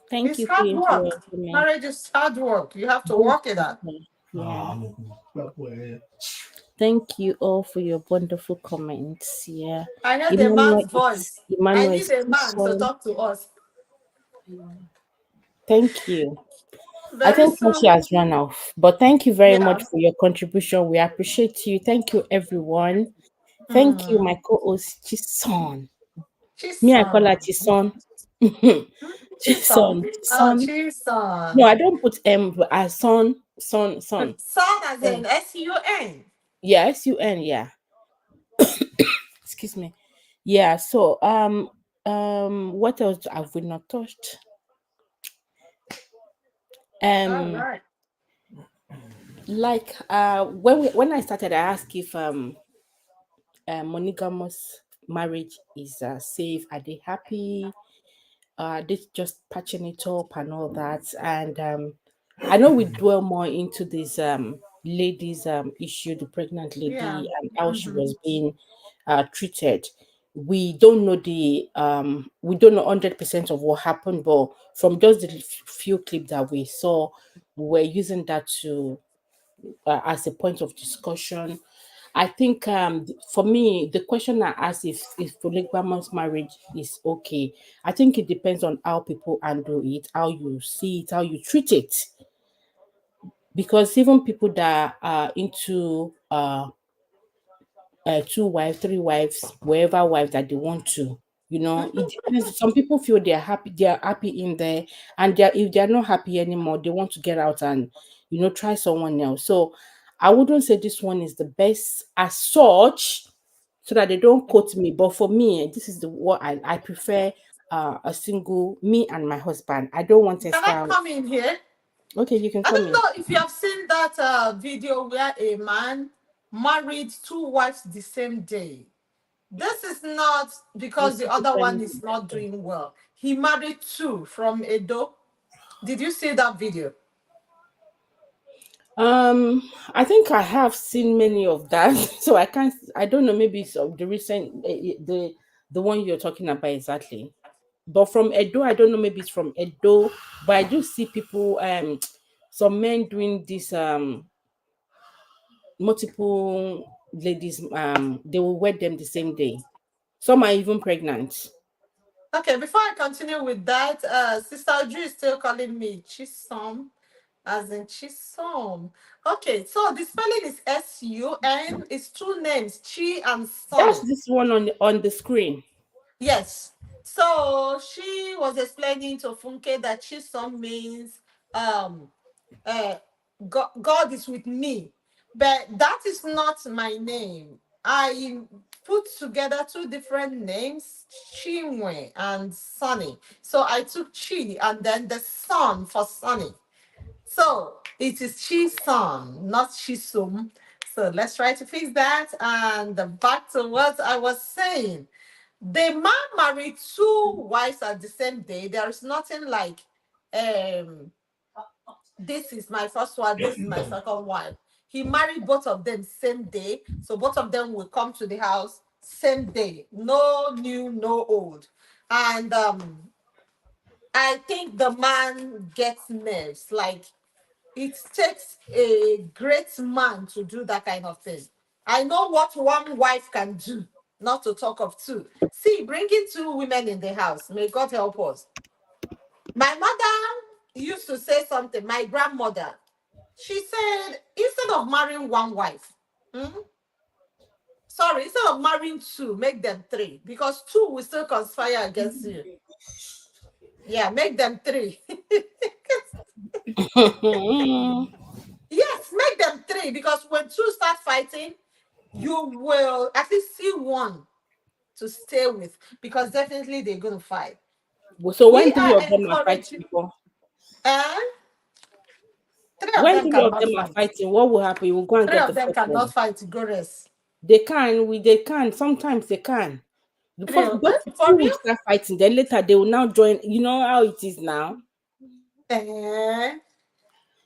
Thank It's you, hard Queen, for your work. comment. Marriage is hard work. You have to Both work it out. people. Yeah. Thank you all for your wonderful comments. Yeah. I heard a Emmanuel man's is voice. I Emmanuel need is a man to son. talk to us Thank you. I very think she soon. has run off. But thank you very much Yeah. for your contribution. We appreciate you. Thank you, everyone. Thank you, Hmm. my co-host Chison. She's Me, I call her son. Chison. She's son. Chison. Oh, Son. she's No, I son. don't put M, but as son, son, son. Son as Son. in SUN. Yeah, SUN, yeah. Excuse me. Yeah, so what else have we not touched? All Um right. like when I started, I asked if monogamous marriage is safe, are they happy, they just patching it up and all that. And I know we dwell more into this lady's issue, the pregnant Yeah. lady, and how she Mm-hmm. was being treated. We don't know 100% of what happened, but from just the few clips that we saw, we were using that to as a point of discussion. I think for me, the question I asked if polygamous marriage is okay, I think it depends on how people handle it, how you see it, how you treat it. Because even people that are into two wives, three wives, wherever wives that they want to. It depends. Some people feel they are happy in there, and if they're not happy anymore, they want to get out and try someone else. So I wouldn't say this one is the best as such, so that they don't quote me. But for me, this is the what I prefer. A single me and my husband. I don't want Can I extra. come in here? Okay, you can I come don't in. know if you have seen that video where a man married two wives the same day. This is not With because two the other one different. is not doing well. He married two from Edo. Did you see that video? I think I have seen many of that, so I can't. I don't know. Maybe it's of the recent, the one you're talking about exactly. But from Edo, I don't know. Maybe it's from Edo, but I do see people. Some men doing this. Multiple ladies. They will wed them the same day. Some are even pregnant. Okay, before I continue with that, Sister Ju is still calling me Chisom, as in Chisom. Okay, so the spelling is Sun. It's two names, Chi and That's Son. this one on the screen. Yes. So she was explaining to Funke that Chisom means um uh God is with me. But that is not my name. I put together two different names, Chinwe and Sunny. So I took Chi and then the son for Sunny. So it is Chisom, not Chisum. So let's try to fix that. And back to what I was saying. The man married two wives at the same day. There is nothing like um this is my first wife, this is my second wife. He married both of them same day, so both of them will come to the house same day. No new, no old. And I think the man gets nerves. Like it takes a great man to do that kind of thing. I know what one wife can do, not to talk of two. See, bringing two women in the house, may God help us. My mother used to say something, my grandmother. She said, instead of marrying one wife, hmm, sorry, instead of marrying two, make them three, because two will still conspire against you. Yeah, make them three. Yes, make them three, because when two start fighting, you will at least see one to stay with, because definitely they're going to fight. So We when three are of them are fighting, encouraging, and three of when them three of cannot them are fight. fighting, what will happen? You will go and Three get the of them fourth cannot one. fight, go rest. They can. Sometimes they can. The Three first of, but for two will real? start fighting, then later they will now join. You know how it is now. Eh.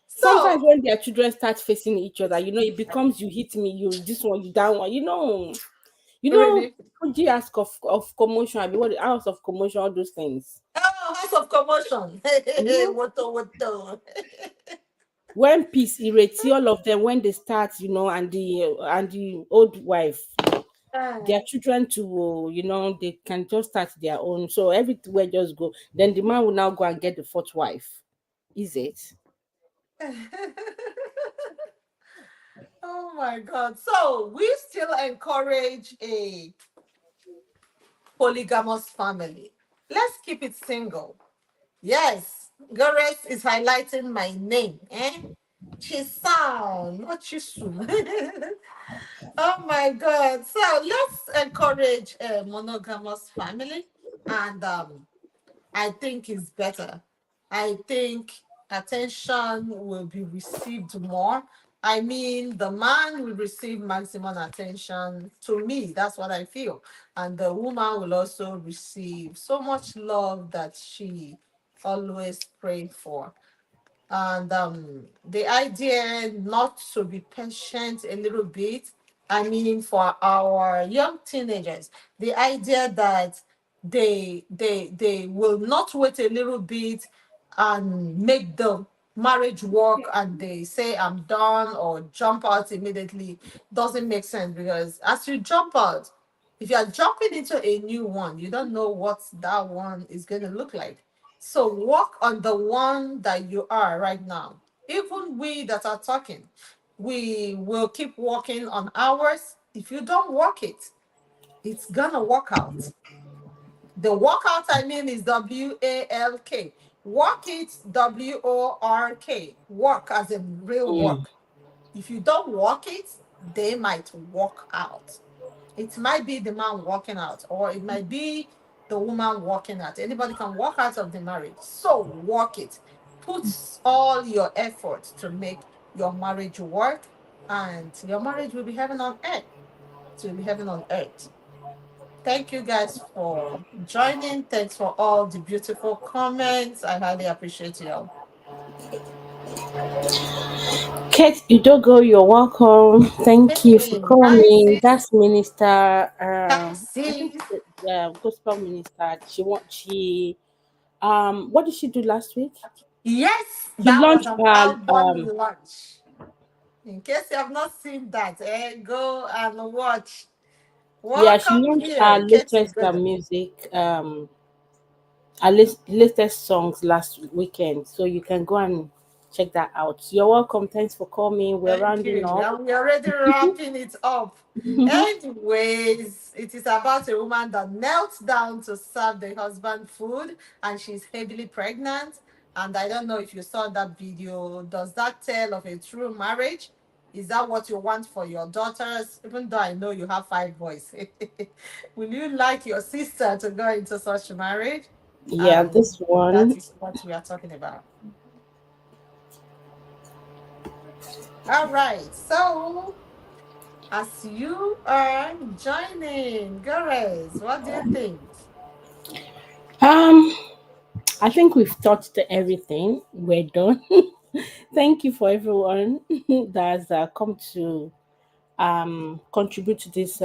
Sometimes So, when their children start facing each other, it becomes you hit me, you this one, you that one. really? Fuji ask of commotion, I mean what the house of commotion, all those things. Oh, house of commotion. Hey, hey, hey, Mhm. what? When peace irritates all of them, when they start, and the old wife, Ah. their children to they can just start their own, so everywhere just go, then the man will now go and get the fourth wife. Is it? Oh my God. So we still encourage a polygamous family. Let's keep it single. Yes, Gores is highlighting my name. Eh? Chisam, not Chisum. Oh my God. So let's encourage a monogamous family. And I think it's better. I think attention will be received more. I mean, the man will receive maximum attention. To me, that's what I feel. And the woman will also receive so much love that she always prayed for. And the idea not to be patient a little bit, I mean for our young teenagers, the idea that they will not wait a little bit and make the marriage work and they say I'm done or jump out immediately doesn't make sense, because as you jump out, if you are jumping into a new one, you don't know what that one is going to look like. So work on the one that you are right now. Even we that are talking, we will keep working on ours. If you don't work it, it's gonna work out. The workout I mean is WALK. Work it, WORK. Work as in real Mm. work. If you don't work it, they might walk out. It might be the man walking out, or it might be the woman walking out. Anybody can walk out of the marriage. So work it. Put all your effort to make your marriage work, and your marriage will be heaven on earth. It will be heaven on earth. Thank you guys for joining. Thanks for all the beautiful comments. I highly appreciate you all. Kate Udogo, you're welcome. Thank you for Hey, hi coming. sis. That's Minister, Hi I think sis. the gospel minister. What did she do last week? Yes, She that was launched an her, album launch. In case you have not seen that, go and watch. yeah, she Welcome launched her here, Katie latest Goodall. music, her latest songs last weekend. So you can go and check that out. You're welcome. Thanks for coming. We're Thank rounding you. up. And we're already wrapping it up. Anyways, it is about a woman that knelt down to serve the husband food and she's heavily pregnant. And I don't know if you saw that video. Does that tell of a true marriage? Is that what you want for your daughters? Even though I know you have 5 boys. Will you like your sister to go into such marriage? Yeah, And this that one. is what we are talking about. All right. So as you are joining, girls, what do you think? Um, I think we've touched everything. We're done. Thank you for everyone that has come to contribute to this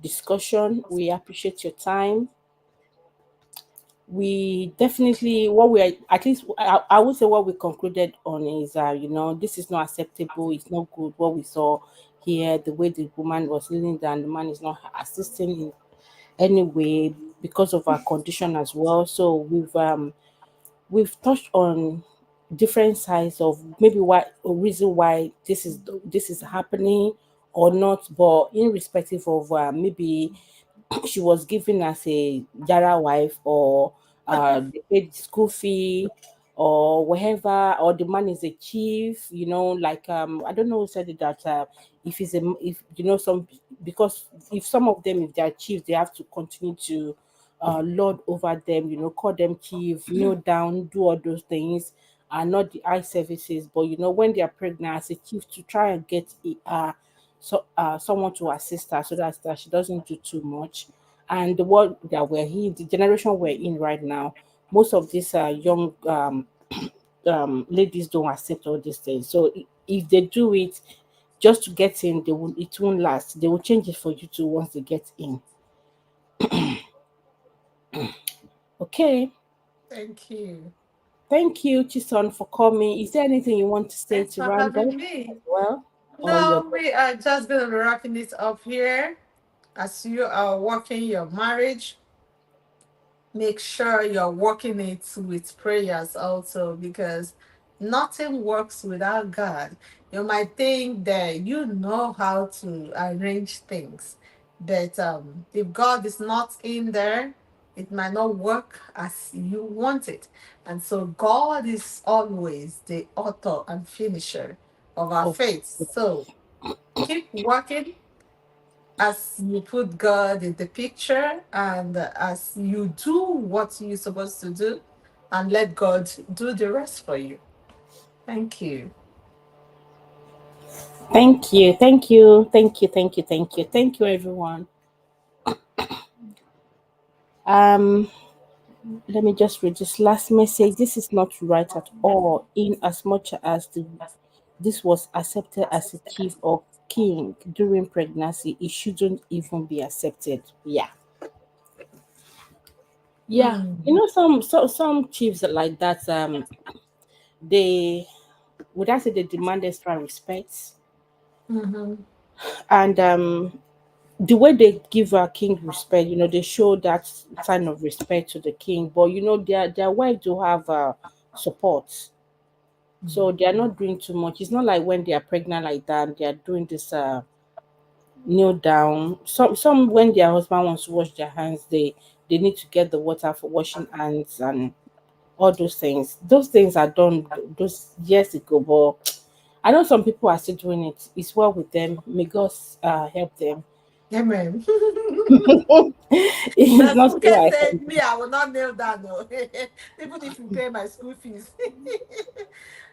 discussion. We appreciate your time. We definitely what we are, at least I would say what we concluded on is this is not acceptable. It's not good. What we saw here, the way the woman was kneeling down, the man is not assisting in any way because of our condition as well. So we've touched on different sides of maybe why a reason why this is happening or not, but irrespective of maybe she was given as a Jara wife, or they paid school fee, or whatever, or the man is a chief, like I don't know who said it, that if he's a if some, because if some of them, if they are chiefs, they have to continue to lord over them, call them chief, kneel down, do all those things, and not the eye services. But when they are pregnant as a chief, to try and get someone to assist her so that she doesn't do too much. And the world that we're in, the generation we're in right now, most of these young ladies don't accept all these things. So if they do it just to get in, it won't last. They will change it for you too once they get in. Okay. Thank you. Thank you, Chison, for coming. Is there anything you want to say Thanks to for round up having me. as well? Or your No, we are just going to be wrapping it up here. As you are working your marriage, make sure you're working it with prayers also, because nothing works without God. You might think that you know how to arrange things, but if God is not in there, it might not work as you want it. And so God is always the author and finisher of our of faith. So keep working as you put God in the picture, and as you do what you're supposed to do, and let God do the rest for you. Thank you. Thank you, thank you, thank you, thank you, thank you, thank you, everyone. Um, Let me just read this last message. This is not right at all, in as much as this was accepted as a chief or king during pregnancy, it shouldn't even be accepted. Yeah. Yeah. Mm, Some chiefs are like that, they would I say they demand extra respect. mhm. And the way they give our king respect, they show that sign of respect to the king. But their wife do have support. So they are not doing too much. It's not like when they are pregnant like that, they are doing this kneel down. Some when their husband wants to wash their hands, they need to get the water for washing hands and all those things. Those things are done those years ago, but I know some people are still doing it. It's well with them. May God help them. Amen. It's That's not who so can I say can. me, I will not kneel down, no. Even if you pay my school fees.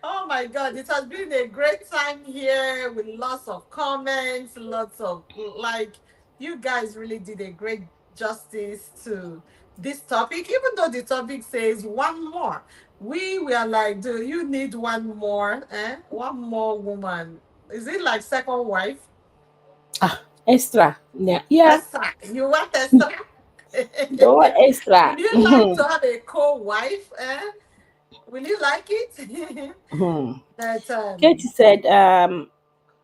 Oh my God, it has been a great time here with lots of comments, lots of like, you guys really did a great justice to this topic, even though the topic says one more. We were like, do you need one more? One more woman. Is it like second wife? Ah, extra. Yeah, yeah. Esther, you want Esther? Don't want extra. Will you like to have a co-wife? Will you like it? But Katie said,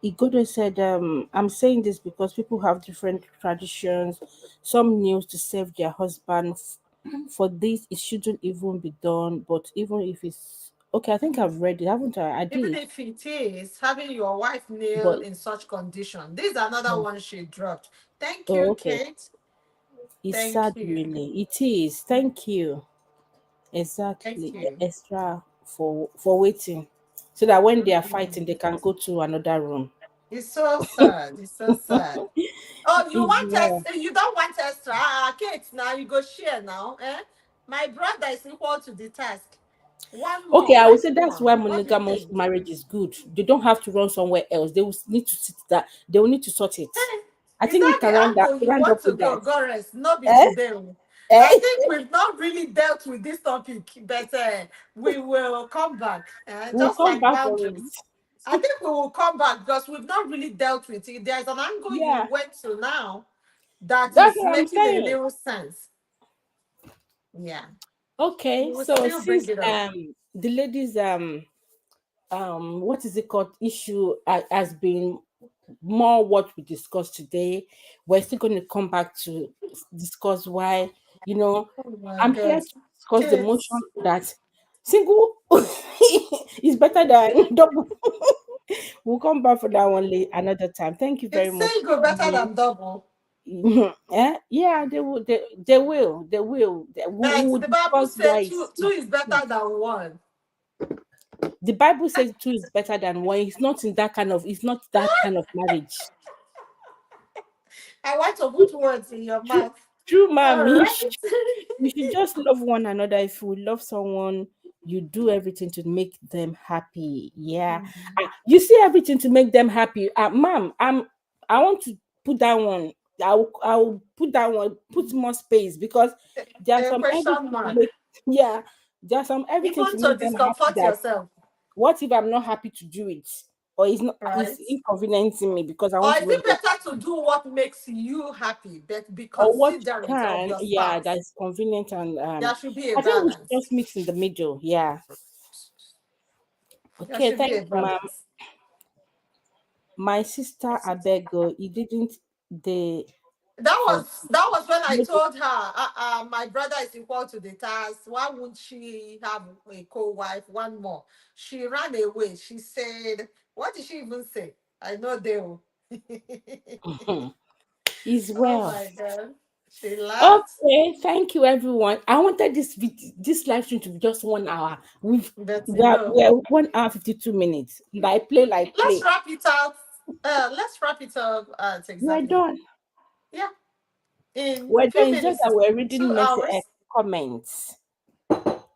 Igodo said, I'm saying this because people have different traditions. Some kneel to save their husband. For this, it shouldn't even be done. But even if it's okay, I think I've read it, haven't I? I even did. if it is having your wife kneel But in such condition, this is another one she dropped. Thank oh, you, okay. Kate. It's Thank sad, you. really. It is. Thank you. Thank Exactly. you. Extra for waiting, so that when they are fighting, Mhm. they can go to another room. It's so sad. It's so sad. Oh, you It's want us? well. You don't want extra, Kate? Now you go share now. My brother is equal to the task. One Okay, more. I would Let's say go that's on. why What do you monogamous think? marriage is good. They don't have to run somewhere else. They will need to sit that. They will need to sort it. I Is think we that can the round that angle you round want up to with go? that. Go rest. Not be Eh? today. I Eh? think we've not really dealt with this topic, but we will come back. We'll Just come like back on it. boundaries. I think we will come back because we've not really dealt with it. There's an angle you Yeah, went to now that that's is what I'm making a saying. little sense. Yeah. We Okay, will so still bring since it up. the ladies what is it called issue has been more what we discussed today, we're still going to come back to discuss why, you know, Oh my I'm here God. to discuss the motion Kids. that single is better than double. We'll come back for that one another time. Thank you very It's much for single better coming. than double. Yeah, we But will the Bible discuss says why two is better than one. the Bible says two is better than one. It's not that kind of marriage. I want to put words in your True, mouth. true, All mommy. right. You should just love one another. If you love someone, you do everything to make them happy. Yeah. You see everything to make them happy. Mom, I want to put that one. I'll put that one, put more space because there's A some question everything to mark. make yeah, there's some everything Even to to make them happy discomfort that yourself, what if I'm not happy to do it? Or it's right? inconveniencing me because I Or want to is make it them better to do what makes you happy, but be or what you considerate of can, your yeah, spouse? that is convenient and There should be a I think we should balance. just mix in the middle. Yeah. There Okay, should be thank a you, ma'am. balance. My sister Abego, you didn't they for That was when I told her, my brother is equal to the task. Why won't she have a co-wife? One more. She ran away. She said, "What did she even say?" I know they will. is Oh well. my god. She laughed, Okay, thank you everyone. I wanted this live stream to be just 1 hour. but We're 1 hour 52 minutes. Like let's play. wrap it out. Let's wrap it up at We're exactly, done. yeah, in We're few done. It's just that minutes, we're two reading hours. comments.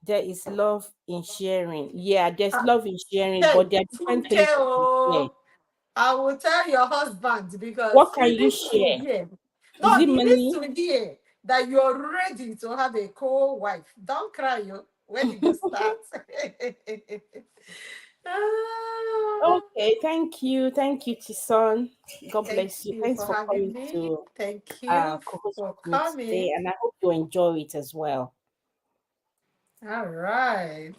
There is love in sharing. Yeah, there's Uh, love in sharing, hey, but there are different Funke, things you can share. I will tell your husband because What can he you needs to share? hear. Is No, it he needs money? to hear that you're ready to have a co-wife. Don't cry, you. When did you start? Ah, Okay, thank you. Thank you, Chison. God thank bless you. you Thanks for for having coming me. to Thank you co-host for with me today, coming. and I hope you enjoy it as well. All right.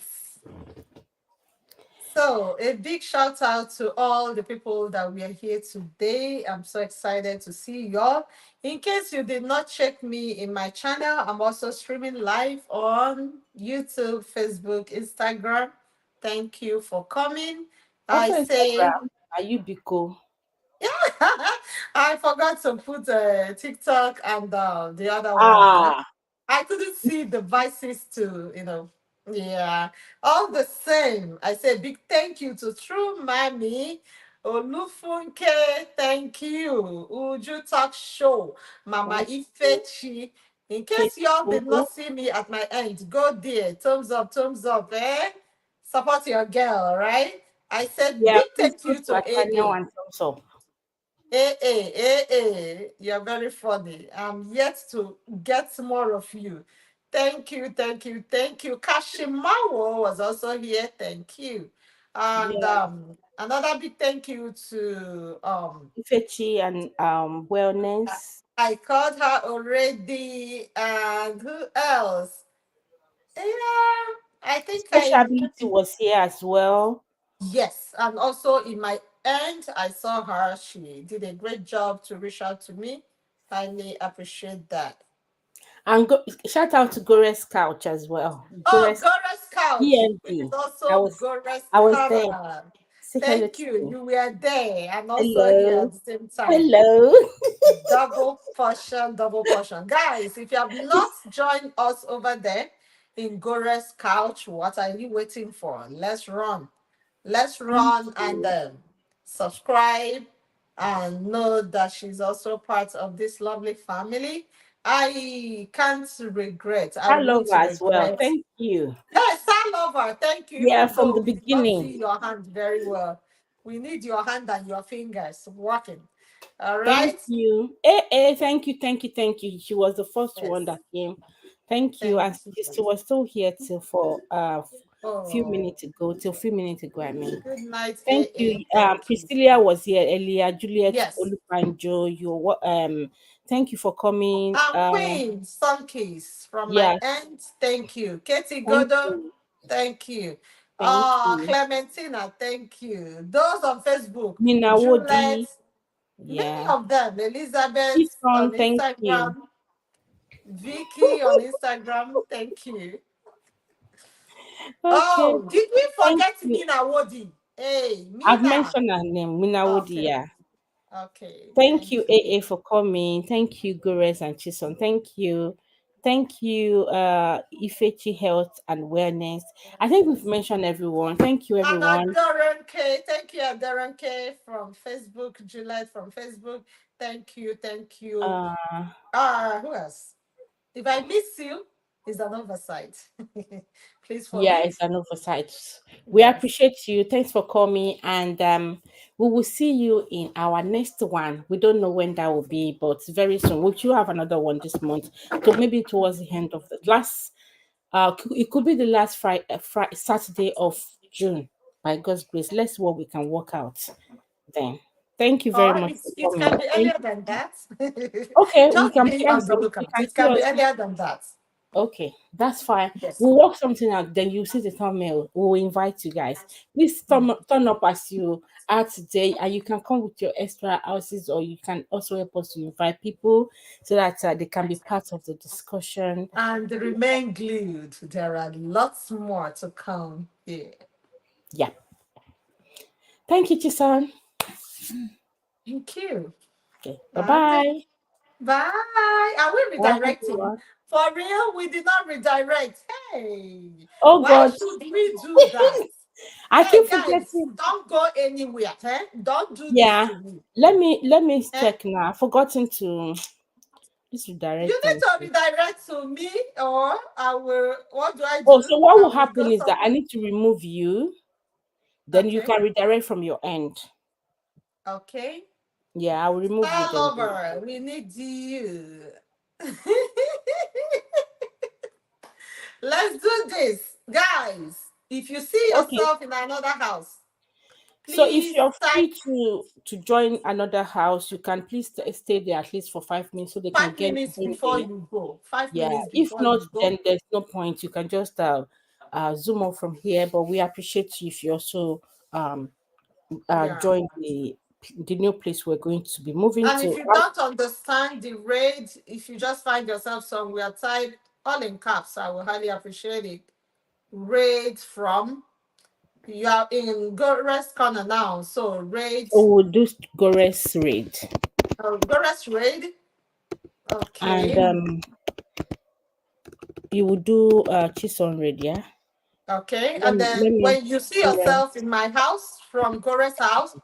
So, a big shout out to all the people that we are here today. I'm so excited to see y'all. In case you did not check me in my channel, I'm also streaming live on YouTube, Facebook, Instagram. Thank you for coming. I Also, say, Instagram. Are you Biko? I forgot to put TikTok and the other one. Ah, I couldn't see the vices to, yeah. All the same, I say big thank you to True Mommy, Olufunke, thank you. Uju Talk Show, Mama thank you. Ifechi. In Kate case y'all did Fumu. not see me at my end, go there. Thumbs up, eh? Support your girl, right? I said Yeah, big please thank go you to to our channel AA. and thumbs up. You're very funny. I'm yet to get more of you. Thank you, thank you, thank you. Kashimawo was also here. Thank you. And Yeah, another big thank you to Ifechi and wellness. I called her already. And who else? Yeah, I think Special ability was here as well. yes. And also in my end, I saw her. She did a great job to reach out to me. Highly appreciate that. And shout out to Gore's Couch as well. Oh, Gore's Gora's couch, which is END. I also was Gora's I was there. corner. Say hello Thank to you. me. You were there and also here Hello. at the same time. Hello. Double portion, double portion. Guys, if you have not joined us over there in Gora's couch, what are you waiting for? Let's run. Let's Thank run and you. subscribe and know that she's also part of this lovely family. I can't regret. I I love won't her as well. regret. Thank you. Yes, I love her. Thank you. Yeah, Even from though the we did not beginning. see your hand very well, we need your hand and your fingers working. All Thank right. you. Thank you, thank you, thank you. She was the first one Yes. that came. Thank you. Thank And you. she was still here till for few Oh, minutes ago, till few minutes ago, I mean. good night, Thank AA. you. Thank you. Priscilla was here earlier. Juliet Yes. Olubanjo, thank you for coming. Queen Sunkiss from my Yes, end. Thank you. Katie thank Godo. you. Thank you. Thank you. Clementina. Thank you. Those on Facebook. Mina Juliet. Wodi, Many yeah. of them. Elizabeth on Chison, thank you. Instagram. Vicky on Instagram. Thank you. Okay, Oh, did we thank forget you. Mina Wodi? Hey, I've Mina. mentioned her name, Mina Wodi, Okay. yeah. Okay. Thank you, Thank you. AA, for coming. Thank you, Gores and Chison. Thank you. Thank you, Ifechi Health and Wellness. I think we've mentioned everyone. Thank you, And everyone. Darren K. Thank you, Darren K from Facebook. Juliet from Facebook. Thank you. Thank you. Uh, Who else? If I miss you, it's an oversight. Please yeah, forgive. it's an oversight. We Yes. appreciate you. Thanks for coming, and we will see you in our next one. We don't know when that will be, but very soon. We should have another one this month, so maybe towards the end of the last. It could be the last Friday, Saturday of June. By God's grace, let's see what we can work out then. Thank you very Or much it's, for it coming. can be earlier than that. Okay, we Just can be plan on the some. We lookout. can It see can be us. earlier than that. Okay, that's fine. Yes. We'll work something out. Then you see the thumbnail. We'll invite you guys. Please turn up as you are today, and you can come with your extra houses, or you can also help us to invite people so that they can be part of the discussion. And remain glued. There are lots more to come here. Yeah. Thank you, Chisan. Thank you. Okay. Bye Okay. bye. Bye. Are we Bye, redirecting? everyone. For real, we did not redirect. Hey, Oh why God, should we do that? I Hey, keep guys, forgetting. don't go anywhere. Eh? Don't do this Yeah. to me. Let me Eh? check now. I've forgotten to this You redirect need and to redirect to me, or I will. What do I oh, do? so what I will will go happen is that I somewhere. need to remove you, then you Okay. can redirect from your end. Okay. Yeah, I will remove you Star then. lover, we need you. Let's do this, guys. If you see Okay. yourself in another house, So if please you're type free to join another house, you can please stay there at least for 5 minutes so they can five get minutes going before there. you go. Five Yeah. minutes If before not, you go. then there's no point. You can just zoom off from here. But we appreciate you if you also um Yeah. join the new place we're going to be moving And if to. you don't understand the raid, if you just find yourself somewhere, type all in caps. I will highly appreciate it. Raid from, you are in go rest corner now. So raid, Oh, we'll do Gores raid. go rest raid. And Okay. you will do Chison raid, yeah? Okay. Let And me then let me when you see Gores. yourself in my house from Gore's house,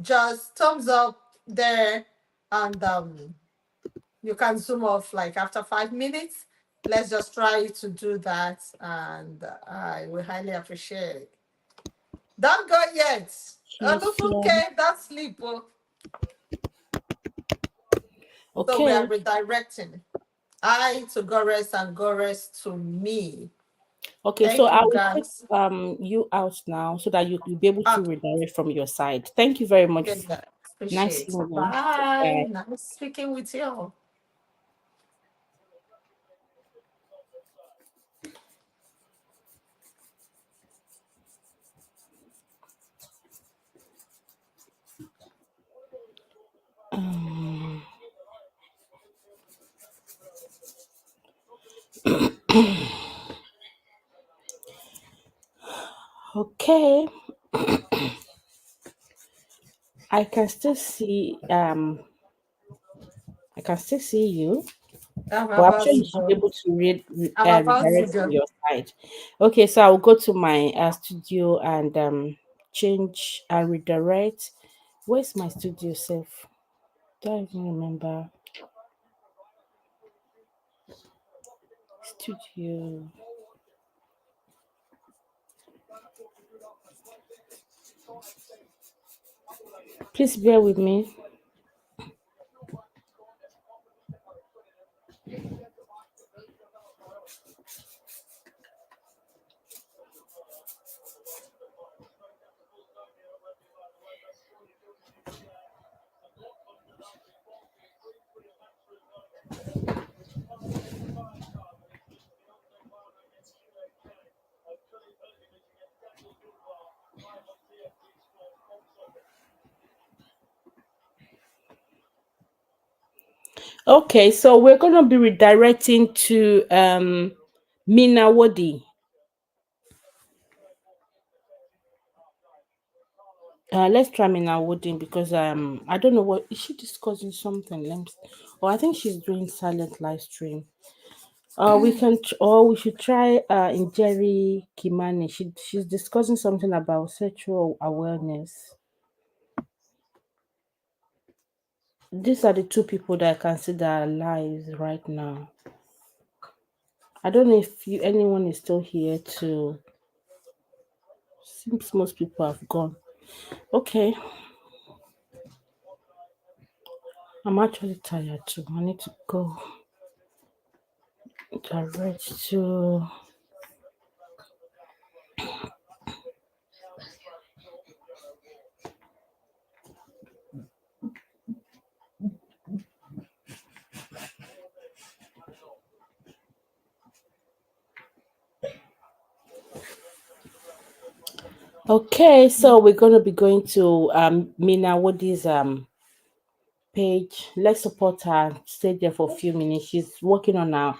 just thumbs up there and you can zoom off like after 5 minutes. Let's just try to do that, and I will highly appreciate it. Don't go yet. Chison. Olufunke, don't sleep. Oh. So we are Okay. redirecting. I to Gores and Gores to me. Okay, so Thank I you, will take guys. you out now so that you will be able to Okay. redirect from your side. Thank you very much. Yeah, Nice appreciate. seeing you. Bye. Bye. Nice speaking with you. Um, okay, I can still see I can still see you, I'm but I'm about sure to you should be go. able to I'm about to redirect from go. your side. Okay, so I'll go to my studio and change and redirect. Where's my studio self? Don't even remember. Studio. Please bear with me. Okay, so we're gonna be redirecting to Mina Wadi. Let's try Mina Wadi because I don't know what is she discussing something. Oh, I think she's doing silent live stream. Or we should try Injeri Kimani. She's discussing something about sexual awareness. These are the two people that I consider alive right now. I don't know if anyone is still here to. Seems most people have gone. Okay, I'm actually tired too. I need to go direct to. Okay, so we're gonna be going to Mina Woody's page. Let's support her. Stay there for a few minutes. She's working on our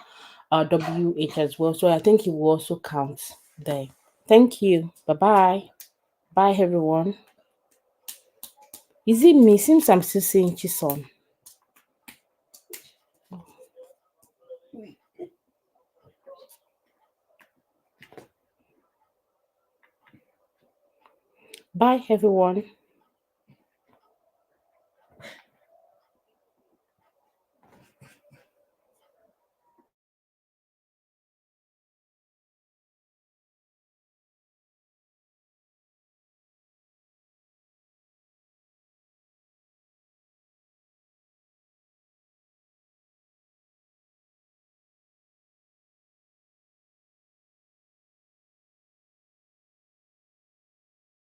WH as well, so I think it will also count there. Thank you. Bye bye. Bye everyone. Is it me? Seems I'm still seeing Chison. Bye everyone.